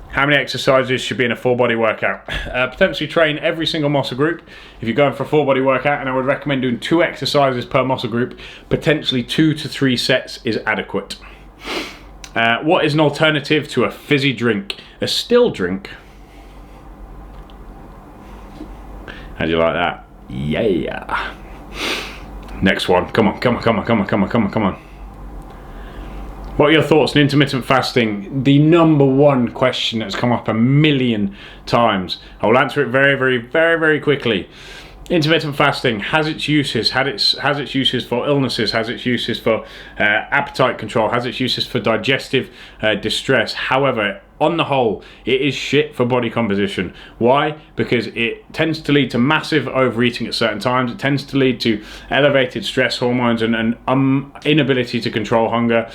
How many exercises should be in a full body workout? Potentially train every single muscle group if you're going for a full body workout, and I would recommend doing 2 exercises per muscle group. Potentially 2 to 3 sets is adequate. What is an alternative to a fizzy drink? A still drink? How do you like that? Yeah. Next one. Come on. What are your thoughts on intermittent fasting? The #1 question that's come up a million times. I will answer it very quickly. Intermittent fasting has its uses, has its uses for illnesses, has its uses for appetite control, has its uses for digestive distress. However, on the whole, it is shit for body composition. Why? Because it tends to lead to massive overeating at certain times. It tends to lead to elevated stress hormones and an inability to control hunger.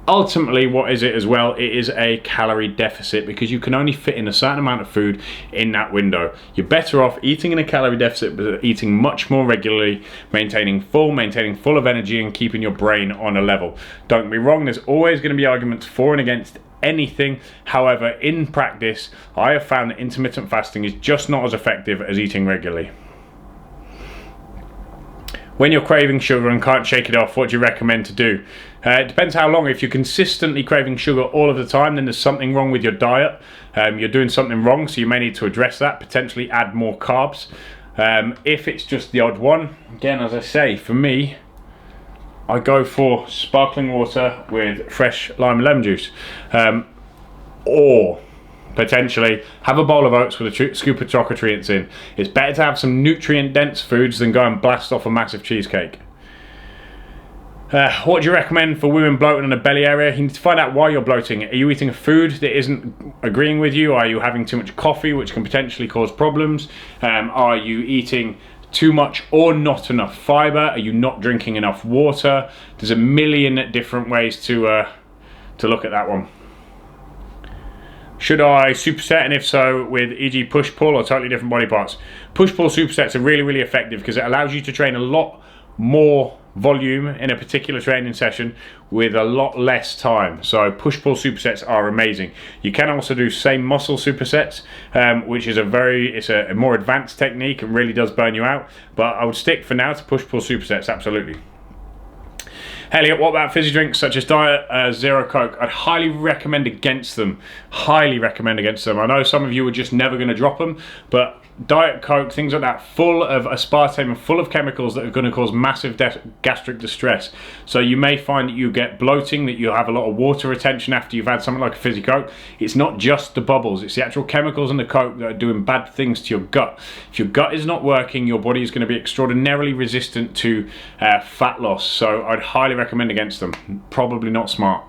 Ultimately, what is it as well? It is a calorie deficit, because you can only fit in a certain amount of food in that window. You're better off eating in a calorie deficit, but eating much more regularly, maintaining full of energy, and keeping your brain on a level. Don't get me wrong, there's always going to be arguments for and against anything. However, in practice, I have found that intermittent fasting is just not as effective as eating regularly. When you're craving sugar and can't shake it off, what do you recommend to do? It depends how long. If you're consistently craving sugar all of the time, then there's something wrong with your diet. You're doing something wrong, so you may need to address that, potentially add more carbs. If it's just the odd one, again, as I say, for me, I go for sparkling water with fresh lime and lemon juice. Or potentially have a bowl of oats with a scoop of chocolate nutrients in. It's better to have some nutrient dense foods than go and blast off a massive cheesecake. What do you recommend for women bloating in the belly area? You need to find out why you're bloating. Are you eating a food that isn't agreeing with you? Are you having too much coffee, which can potentially cause problems? Are you eating too much or not enough fiber? Are you not drinking enough water? There's a million different ways to look at that one. Should I superset, and if so, with e.g. push-pull or totally different body parts? Push-pull supersets are really, really effective because it allows you to train a lot more volume in a particular training session with a lot less time. So push-pull supersets are amazing. You can also do same muscle supersets, which is a more advanced technique and really does burn you out. But I would stick for now to push-pull supersets, absolutely. Elliot, what about fizzy drinks such as Diet Zero Coke? I'd highly recommend against them. Highly recommend against them. I know some of you are just never going to drop them, but Diet Coke, things like that, full of aspartame and full of chemicals that are going to cause massive gastric distress. So you may find that you get bloating, that you have a lot of water retention after you've had something like a fizzy Coke. It's not just the bubbles, it's the actual chemicals in the Coke that are doing bad things to your gut. If your gut is not working, your body is going to be extraordinarily resistant to fat loss. So I'd highly recommend against them. Probably not smart.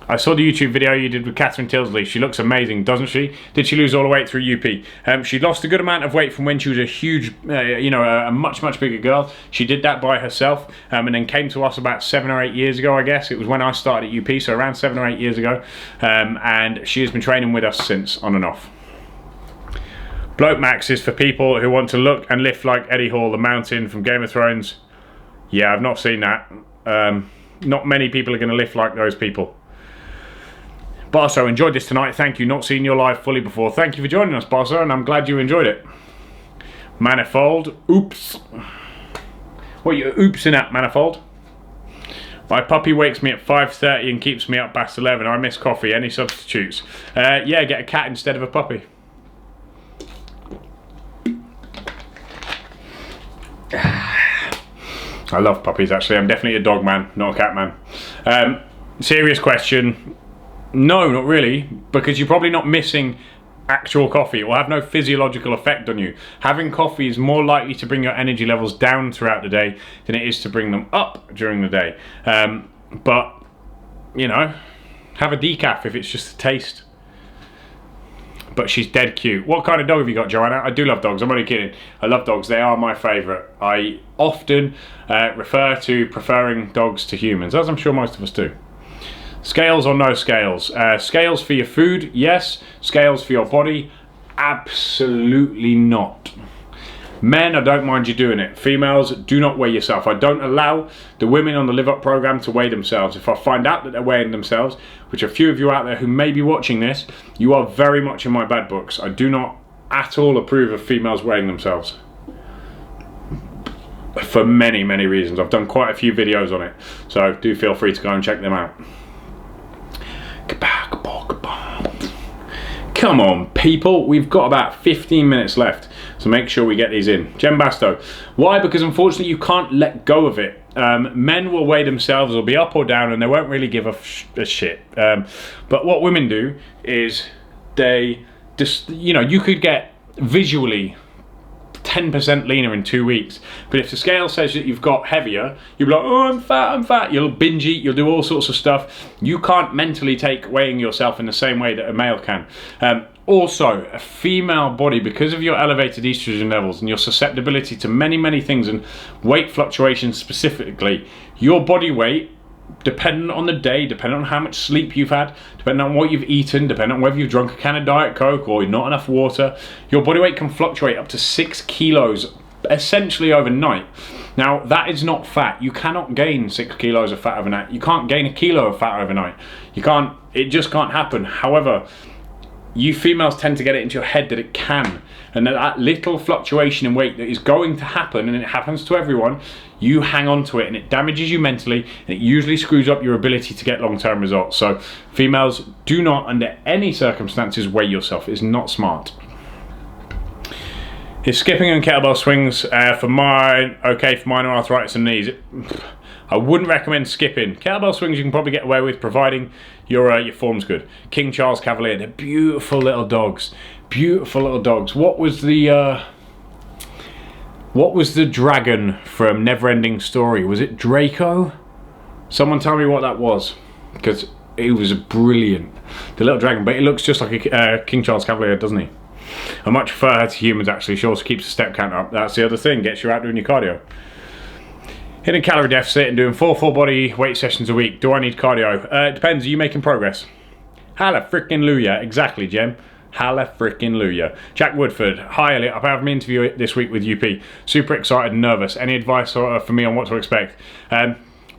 I saw the YouTube video you did with Catherine Tilsley. She looks amazing, doesn't she? Did she lose all the weight through UP? She lost a good amount of weight from when she was a huge, a much bigger girl. She did that by herself, and then came to us about 7 or 8 years ago, I guess. It was when I started at UP, so around 7 or 8 years ago. And she has been training with us since, on and off. Bloat Max is for people who want to look and lift like Eddie Hall, the Mountain from Game of Thrones. Yeah, I've not seen that. Not many people are going to lift like those people. Barso, enjoyed this tonight. Thank you. Not seen your live fully before. Thank you for joining us, Barso, and I'm glad you enjoyed it. Manifold. Oops. What are you oopsing at, Manifold? My puppy wakes me at 5:30 and keeps me up past 11. I miss coffee. Any substitutes? Yeah, get a cat instead of a puppy. I love puppies, actually. I'm definitely a dog man, not a cat man. Serious question. No, not really, because you're probably not missing actual coffee. It will have no physiological effect on you. Having coffee is more likely to bring your energy levels down throughout the day than it is to bring them up during the day. But, you know, have a decaf if it's just a taste. But she's dead cute. What kind of dog have you got, Joanna? I do love dogs. I'm only kidding. I love dogs. They are my favourite. I often refer to preferring dogs to humans, as I'm sure most of us do. Scales or no scales? Scales for your food, yes. Scales for your body, absolutely not. Men, I don't mind you doing it. Females, do not weigh yourself. I don't allow the women on the Live Up program to weigh themselves. If I find out that they're weighing themselves, which a few of you out there who may be watching this, you are very much in my bad books. I do not at all approve of females weighing themselves. For many reasons. I've done quite a few videos on it, so do feel free to go and check them out. Come on, people, we've got about 15 minutes left, so make sure we get these in. Jen Basto, why? Because unfortunately you can't let go of it. Men will weigh themselves, will be up or down, and they won't really give a shit. But what women do is they just, you know, you could get visually 10% leaner in 2 weeks, but if the scale says that you've got heavier, you'll be like, oh, I'm fat, you'll binge eat, you'll do all sorts of stuff. You can't mentally take weighing yourself in the same way that a male can. Also, a female body, because of your elevated estrogen levels and your susceptibility to many things, and weight fluctuations specifically, your body weight, depending on the day, depending on how much sleep you've had, depending on what you've eaten, depending on whether you've drunk a can of Diet Coke or not enough water, your body weight can fluctuate up to 6 kilos essentially overnight. Now, that is not fat. You cannot gain 6 kilos of fat overnight. You can't gain a kilo of fat overnight. You can't, it just can't happen. However, you females tend to get it into your head that it can, and that little fluctuation in weight that is going to happen, and it happens to everyone, you hang on to it and it damages you mentally, and it usually screws up your ability to get long-term results. So females, do not under any circumstances weigh yourself. It's not smart. Is skipping and kettlebell swings for mine okay for minor arthritis and knees? I wouldn't recommend skipping. Kettlebell swings you can probably get away with, providing your form's good. King Charles Cavalier, they're beautiful little dogs. Beautiful little dogs. What was the dragon from Neverending Story? Was it Draco? Someone tell me what that was, because it was brilliant. The little dragon, but it looks just like a King Charles Cavalier, doesn't he? I much prefer her to humans, actually. She also keeps the step count up. That's the other thing, gets you out doing your cardio. Hitting calorie deficit and doing 4 full body weight sessions a week. Do I need cardio? It depends. Are you making progress? Hallelujah. Exactly, Jem. Hallelujah. Jack Woodford. Hi, Elliot. I have an interview this week with UP. Super excited and nervous. Any advice for me on what to expect?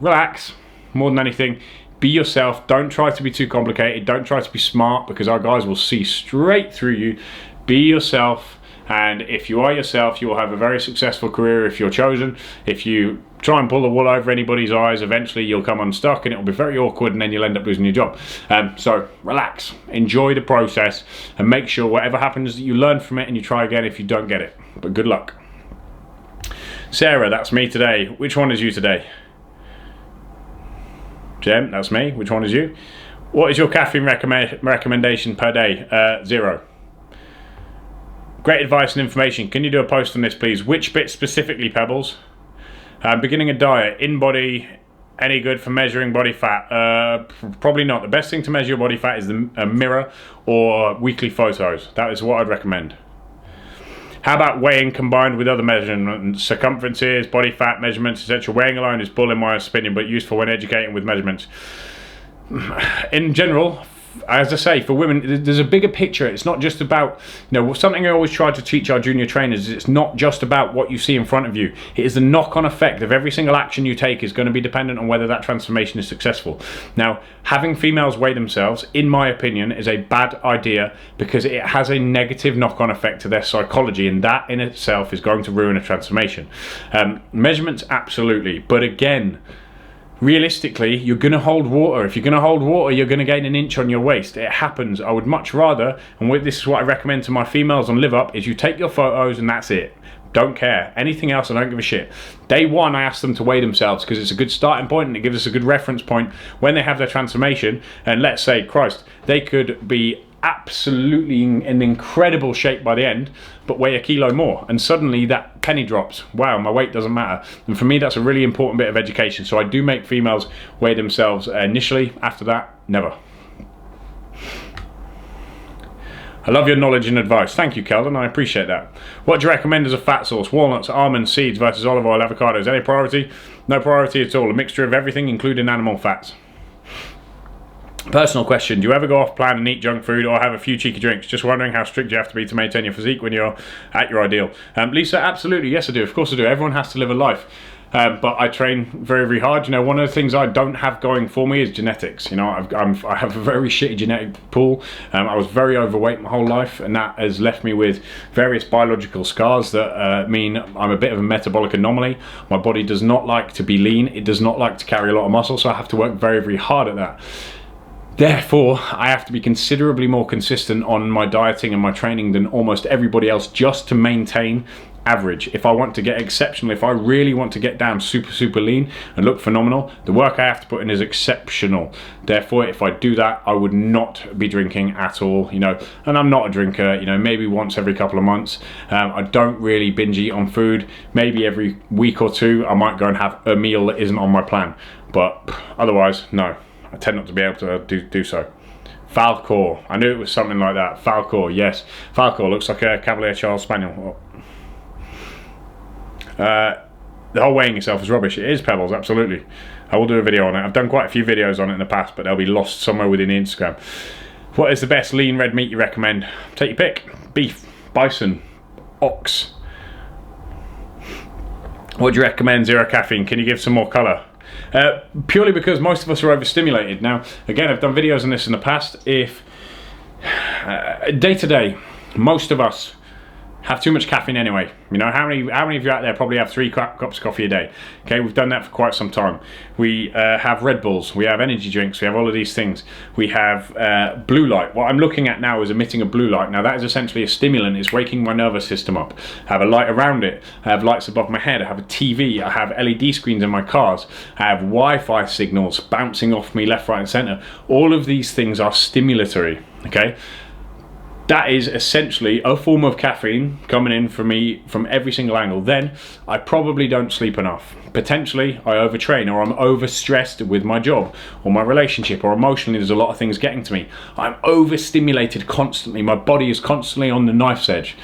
Relax. More than anything, be yourself. Don't try to be too complicated. Don't try to be smart, because our guys will see straight through you. Be yourself. And if you are yourself, you will have a very successful career if you're chosen. If you try and pull the wool over anybody's eyes, eventually you'll come unstuck and it'll be very awkward, and then you'll end up losing your job. So relax, enjoy the process, and make sure whatever happens that you learn from it and you try again if you don't get it. But good luck. Sarah, that's me today. Which one is you today? Jem, that's me. Which one is you? What is your caffeine recommendation per day? 0. Great advice and information. Can you do a post on this, please? Which bit specifically, Pebbles? Beginning a diet. In body, any good for measuring body fat? Probably not. The best thing to measure your body fat is the mirror or weekly photos. That is what I'd recommend. How about weighing combined with other measurements? Circumferences, body fat measurements, etc. Weighing alone is bull in my opinion, but useful when educating with measurements. In general, as I say, for women, there's a bigger picture. It's not just about, something I always try to teach our junior trainers is it's not just about what you see in front of you. It is the knock-on effect of every single action you take is going to be dependent on whether that transformation is successful. Now, having females weigh themselves, in my opinion, is a bad idea, because it has a negative knock-on effect to their psychology, and that in itself is going to ruin a transformation. Measurements, absolutely, but again, realistically, you're going to hold water. If you're going to hold water, you're going to gain an inch on your waist. It happens. I would much rather, and this is what I recommend to my females on Live Up, is you take your photos and that's it. Don't care. Anything else, I don't give a shit. Day one, I ask them to weigh themselves, because it's a good starting point and it gives us a good reference point when they have their transformation. And let's say, Christ, they could be absolutely in incredible shape by the end, but weigh a kilo more, and suddenly that penny drops. Wow, my weight doesn't matter. And for me, that's a really important bit of education. So I do make females weigh themselves initially. After that, never. I love your knowledge and advice. Thank you, Keldon. I appreciate that. What do you recommend as a fat source? Walnuts, almonds, seeds versus olive oil, avocados. Any priority? No priority at all. A mixture of everything, including animal fats. Personal question, do you ever go off plan and eat junk food or have a few cheeky drinks? Just wondering how strict you have to be to maintain your physique when you're at your ideal. Lisa, absolutely, yes I do, of course I do. Everyone has to live a life. But I train very, very hard. One of the things I don't have going for me is genetics. I have a very shitty genetic pool. I was very overweight my whole life, and that has left me with various biological scars that mean I'm a bit of a metabolic anomaly. My body does not like to be lean. It does not like to carry a lot of muscle, so I have to work very, very hard at that. Therefore, I have to be considerably more consistent on my dieting and my training than almost everybody else, just to maintain average. If I want to get exceptional, if I really want to get down super, super lean and look phenomenal, the work I have to put in is exceptional. Therefore, if I do that, I would not be drinking at all, and I'm not a drinker, maybe once every couple of months. I don't really binge eat on food. Maybe every week or two, I might go and have a meal that isn't on my plan. But otherwise, no. I tend not to be able to do so. Falcor, I knew it was something like that. Falcor, yes. Falcor looks like a Cavalier Charles Spaniel. The whole weighing yourself is rubbish. It is, Pebbles, absolutely. I will do a video on it. I've done quite a few videos on it in the past, but they'll be lost somewhere within Instagram. What is the best lean red meat you recommend? Take your pick. Beef, bison, ox. What do you recommend? Zero caffeine. Can you give some more colour? Purely because most of us are overstimulated. Now, again, I've done videos on this in the past. If day to day, most of us have too much caffeine anyway. You know, how many of you out there probably have 3 cups of coffee a day? Okay, we've done that for quite some time. We have Red Bulls, we have energy drinks, we have all of these things. We have blue light. What I'm looking at now is emitting a blue light. Now that is essentially a stimulant. It's waking my nervous system up. I have a light around it. I have lights above my head. I have a TV. I have LED screens in my cars. I have Wi-Fi signals bouncing off me left, right and center. All of these things are stimulatory, okay? That is essentially a form of caffeine coming in for me from every single angle. Then I probably don't sleep enough. Potentially I overtrain, or I'm overstressed with my job or my relationship, or emotionally there's a lot of things getting to me. I'm overstimulated constantly. My body is constantly on the knife's edge.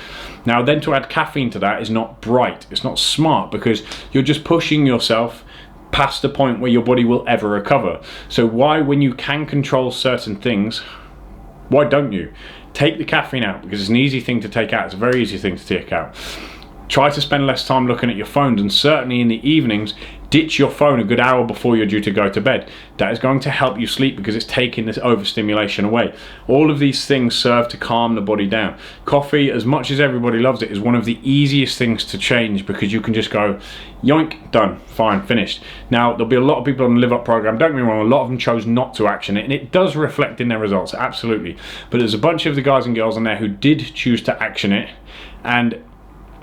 Now then, to add caffeine to that is not bright. It's not smart, because you're just pushing yourself past the point where your body will ever recover. So why, when you can control certain things, why don't you? Take the caffeine out, because it's an easy thing to take out. It's a very easy thing to take out. Try to spend less time looking at your phones, and certainly in the evenings, ditch your phone a good hour before you're due to go to bed. That is going to help you sleep, because it's taking this overstimulation away. All of these things serve to calm the body down. Coffee, as much as everybody loves it, is one of the easiest things to change, because you can just go, yoink, done, fine, finished. Now, there'll be a lot of people on the Live Up program, don't get me wrong, a lot of them chose not to action it, and it does reflect in their results, absolutely. But there's a bunch of the guys and girls on there who did choose to action it, and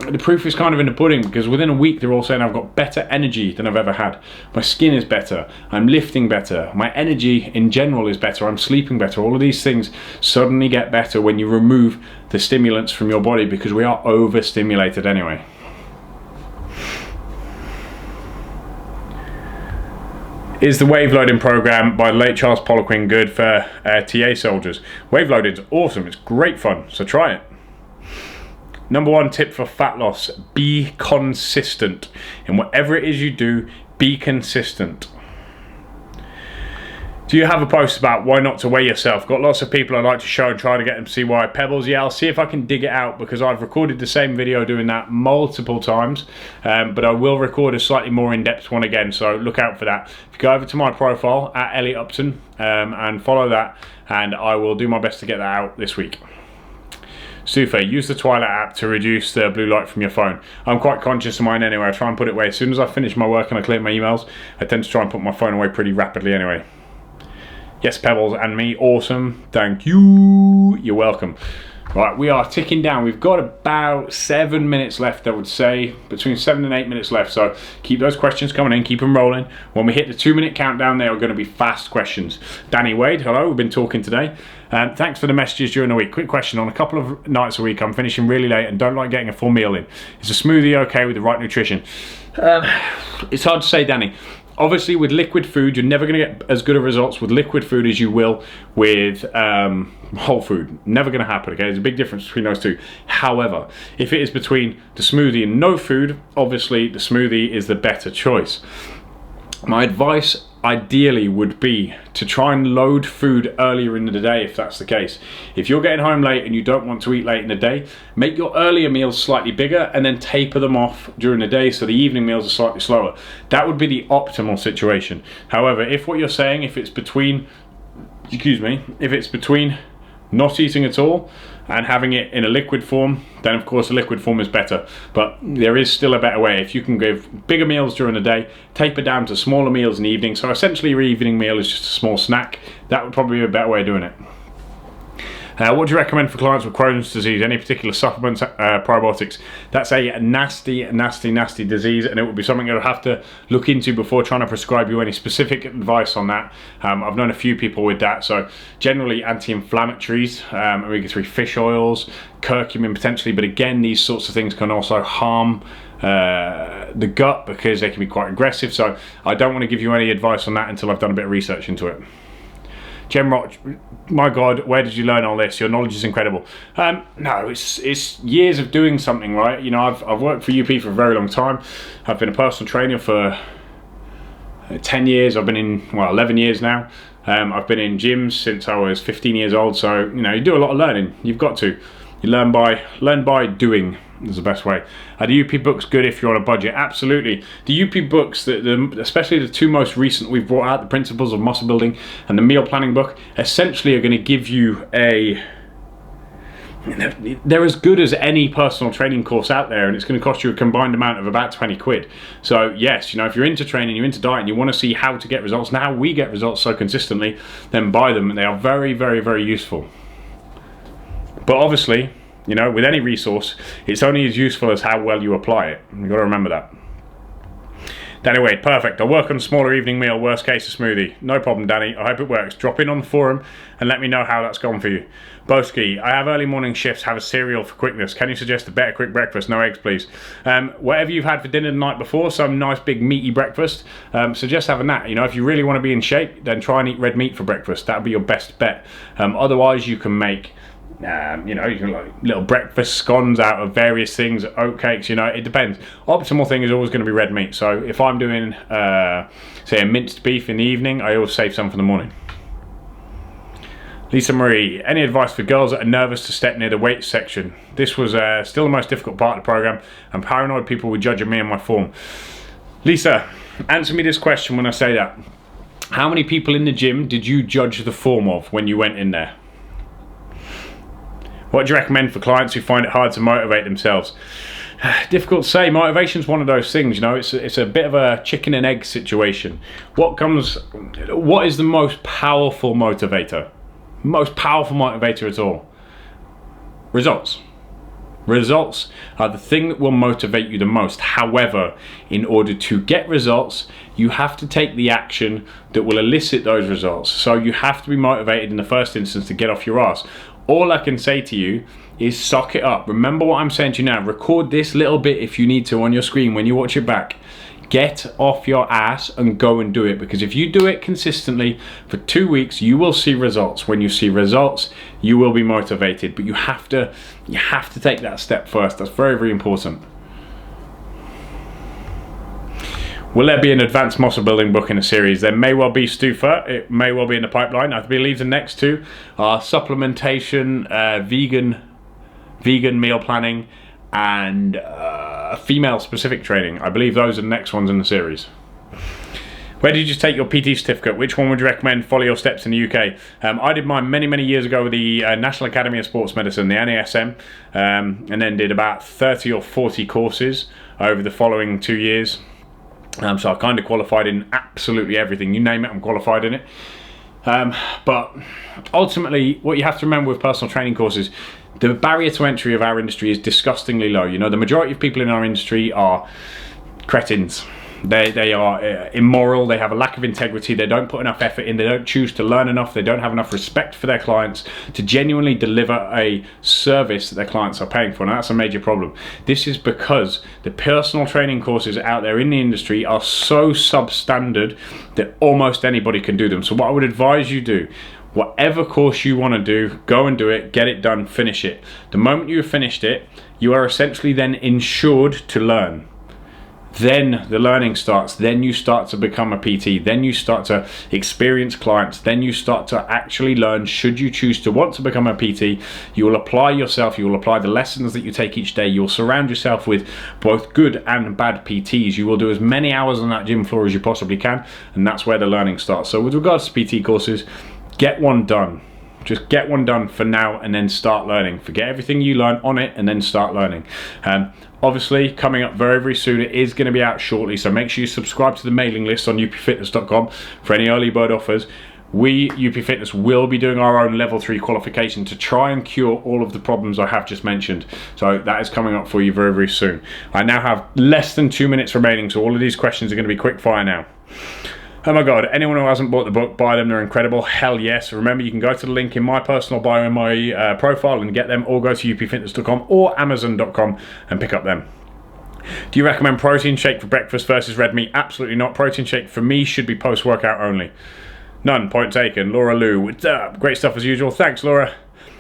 the proof is kind of in the pudding, because within a week they're all saying, I've got better energy than I've ever had. My skin is better, I'm lifting better, my energy in general is better, I'm sleeping better. All of these things suddenly get better when you remove the stimulants from your body, because we are overstimulated anyway. Is the wave loading program by the late Charles Poliquin good for TA soldiers? Wave loading is awesome, it's great fun, so try it. Number 1 tip for fat loss: be consistent. In whatever it is you do, be consistent. Do you have a post about why not to weigh yourself? Got lots of people I'd like to show and try to get them to see why. Pebbles, yeah, I'll see if I can dig it out, because I've recorded the same video doing that multiple times, but I will record a slightly more in-depth one again, so look out for that. If you go over to my profile at Elliot Upton and follow that, and I will do my best to get that out this week. Sufa, use the Twilight app to reduce the blue light from your phone. I'm quite conscious of mine anyway. I try and put it away. As soon as I finish my work and I clear my emails, I tend to try and put my phone away pretty rapidly anyway. Yes, Pebbles and me, awesome. Thank you. You're welcome. Right, we are ticking down. We've got about 7 minutes left, I would say. Between 7 and 8 minutes left. So keep those questions coming in, keep them rolling. When we hit the 2-minute countdown, they are going to be fast questions. Danny Wade, hello, we've been talking today. Thanks for the messages during the week. Quick question: on a couple of nights a week, I'm finishing really late and don't like getting a full meal in. Is a smoothie okay with the right nutrition? It's hard to say, Danny. Obviously, with liquid food, you're never going to get as good of results with liquid food as you will with whole food. Never going to happen, okay? There's a big difference between those two. However, if it is between the smoothie and no food, obviously the smoothie is the better choice. My advice ideally would be to try and load food earlier in the day, if that's the case. If you're getting home late and you don't want to eat late in the day, make your earlier meals slightly bigger and then taper them off during the day so the evening meals are slightly slower. That would be the optimal situation. However, if what you're saying, if it's between not eating at all and having it in a liquid form, then of course a liquid form is better. But there is still a better way. If you can give bigger meals during the day, taper down to smaller meals in the evening, so essentially your evening meal is just a small snack, that would probably be a better way of doing it. What do you recommend for clients with Crohn's disease? Any particular supplements, probiotics? That's a nasty disease, and it would be something I'd have to look into before trying to prescribe you any specific advice on that. I've known a few people with that, so generally anti-inflammatories, omega-3 fish oils, curcumin potentially, but again, these sorts of things can also harm the gut because they can be quite aggressive, so I don't want to give you any advice on that until I've done a bit of research into it. Gemrock, my God, where did you learn all this? Your knowledge is incredible. No, it's years of doing something, right? You know, I've worked for UP for a very long time. I've been a personal trainer for 10 years. I've been in, well, 11 years now. I've been in gyms since I was 15 years old. So, you know, you do a lot of learning. You've got to. You learn by doing is the best way. Are the UP books good if you're on a budget? Absolutely. The UP books, especially the two most recent we've brought out, the Principles of Muscle Building and the Meal Planning book, essentially are going to give you they're as good as any personal training course out there, and it's going to cost you a combined amount of about 20 quid. So yes, you know, if you're into training, you're into diet, and you want to see how to get results, and how we get results so consistently, then buy them. They are very, very, very useful. But obviously, you know, with any resource, it's only as useful as how well you apply it. You've got to remember that. Danny Wade, perfect. I'll work on a smaller evening meal, worst case a smoothie. No problem, Danny. I hope it works. Drop in on the forum and let me know how that's gone for you. Boski, I have early morning shifts, have a cereal for quickness. Can you suggest a better quick breakfast? No eggs, please. Whatever you've had for dinner the night before, some nice big meaty breakfast, suggest having that. You know, if you really want to be in shape, then try and eat red meat for breakfast. That would be your best bet. Otherwise, you can make you know, you can like little breakfast scones out of various things, oatcakes, you know, it depends. Optimal thing is always going to be red meat. So if I'm doing say a minced beef in the evening, I always save some for the morning. Lisa Marie, any advice for girls that are nervous to step near the weights section? This was still the most difficult part of the program, and paranoid people were judging me and my form. Lisa, answer me this question when I say that. How many people in the gym did you judge the form of when you went in there? What do you recommend for clients who find it hard to motivate themselves? Difficult to say. Motivation is one of those things, you know, it's a bit of a chicken and egg situation. What is the most powerful motivator? Most powerful motivator at all? Results. Results are the thing that will motivate you the most. However, in order to get results, you have to take the action that will elicit those results. So you have to be motivated in the first instance to get off your ass. All I can say to you is suck it up. Remember what I'm saying to you now. Record this little bit if you need to on your screen when you watch it back. Get off your ass and go and do it, because if you do it consistently for 2 weeks, you will see results. When you see results, you will be motivated, but you have to take that step first. That's very, very important. Will there be an advanced muscle building book in a series? There may well be, Stufa. It may well be in the pipeline. I believe the next two are supplementation, vegan meal planning, and female specific training. I believe those are the next ones in the series. Where did you take your PT certificate? Which one would you recommend? Follow your steps in the UK. I did mine many, many years ago with the National Academy of Sports Medicine, the NASM, and then did about 30 or 40 courses over the following 2 years. So I kind of qualified in absolutely everything. You name it, I'm qualified in it. But ultimately, what you have to remember with personal training courses, the barrier to entry of our industry is disgustingly low. You know, the majority of people in our industry are cretins. They are immoral, they have a lack of integrity, they don't put enough effort in, they don't choose to learn enough, they don't have enough respect for their clients to genuinely deliver a service that their clients are paying for, and that's a major problem. This is because the personal training courses out there in the industry are so substandard that almost anybody can do them. So what I would advise you do, whatever course you want to do, go and do it, get it done, finish it. The moment you have finished it, you are essentially then insured to learn. Then the learning starts, then you start to become a PT, then you start to experience clients, then you start to actually learn. Should you choose to want to become a PT, you will apply yourself, you will apply the lessons that you take each day, you'll surround yourself with both good and bad PTs, you will do as many hours on that gym floor as you possibly can, and that's where the learning starts. So with regards to PT courses, get one done. Just get one done for now and then start learning. Forget everything you learn on it and then start learning. Obviously, coming up very, very soon, it is going to be out shortly, so make sure you subscribe to the mailing list on upfitness.com for any early bird offers. We, UP Fitness, will be doing our own level 3 qualification to try and cure all of the problems I have just mentioned. So that is coming up for you very, very soon. I now have less than 2 minutes remaining, so all of these questions are going to be quick fire now. Oh my god, anyone who hasn't bought the book, buy them, they're incredible. Hell yes. Remember, you can go to the link in my personal bio in my profile and get them, or go to upfitness.com or amazon.com and pick up them. Do you recommend protein shake for breakfast versus red meat? Absolutely not. Protein shake for me should be post-workout only. None, point taken. Laura Lou, what's up? Great stuff as usual. Thanks, Laura.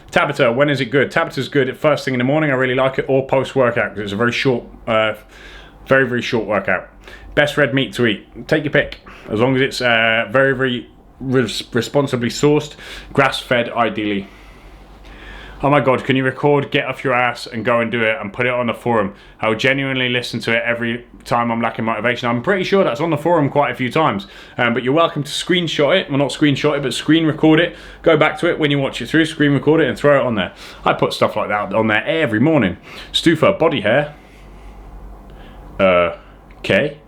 Tabitha, when is it good? Tabitha's good at first thing in the morning. I really like it, or post-workout, because it's a very short, very, very short workout. Best red meat to eat? Take your pick. As long as it's very, very responsibly sourced, grass-fed ideally. oh my God, can you record, get off your ass and go and do it and put it on the forum? I will genuinely listen to it every time I'm lacking motivation. I'm pretty sure that's on the forum quite a few times, but you're welcome to screenshot it. Well, not screenshot it, but screen record it. Go back to it when you watch it through, screen record it and throw it on there. I put stuff like that on there every morning. Stufa, body hair. Okay.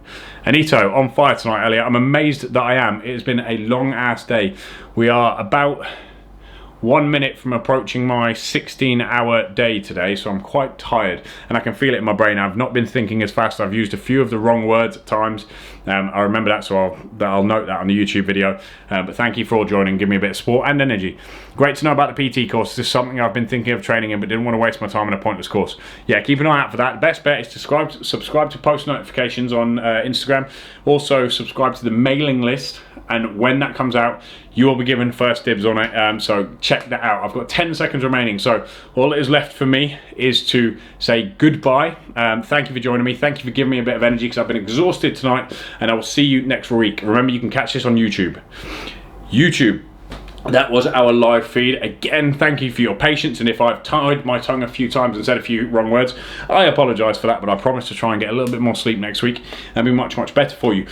Anito, on fire tonight, Elliot. I'm amazed that I am. It has been a long ass day. We are about 1 minute from approaching my 16-hour day today, so I'm quite tired and I can feel it in my brain. I've not been thinking as fast. I've used a few of the wrong words at times. I remember that, so I'll note that on the YouTube video. But thank you for all joining. Give me a bit of support and energy. Great to know about the PT course. This is something I've been thinking of training in, but didn't want to waste my time in a pointless course. Yeah, keep an eye out for that. The best bet is to subscribe to post notifications on Instagram. Also, subscribe to the mailing list, and when that comes out, you will be given first dibs on it. So check that out. I've got 10 seconds remaining, so all that is left for me is to say goodbye. Thank you for joining me. Thank you for giving me a bit of energy, because I've been exhausted tonight, and I will see you next week. Remember, you can catch this on YouTube. That was our live feed. Again, thank you for your patience, and if I've tied my tongue a few times and said a few wrong words, I apologise for that, but I promise to try and get a little bit more sleep next week and be much, much better for you.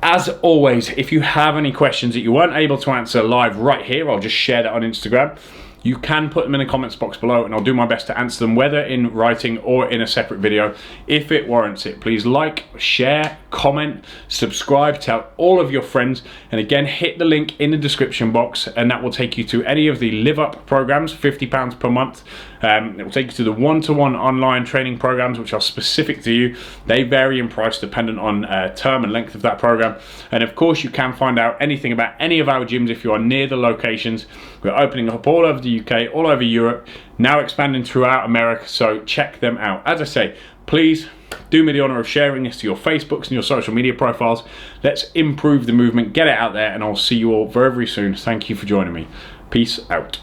As always, if you have any questions that you weren't able to answer live right here, I'll just share that on Instagram. You can put them in the comments box below, and I'll do my best to answer them, whether in writing or in a separate video, if it warrants it. Please like, share, comment, subscribe, tell all of your friends, and again, hit the link in the description box, and that will take you to any of the Live Up programs, £50 per month. It will take you to the one-to-one online training programs, which are specific to you. They vary in price dependent on term and length of that program. And of course, you can find out anything about any of our gyms if you are near the locations. We're opening up all over the UK, all over Europe, now expanding throughout America, so check them out. As I say, please do me the honor of sharing this to your Facebooks and your social media profiles. Let's improve the movement, get it out there, and I'll see you all very, very soon. Thank you for joining me. Peace out.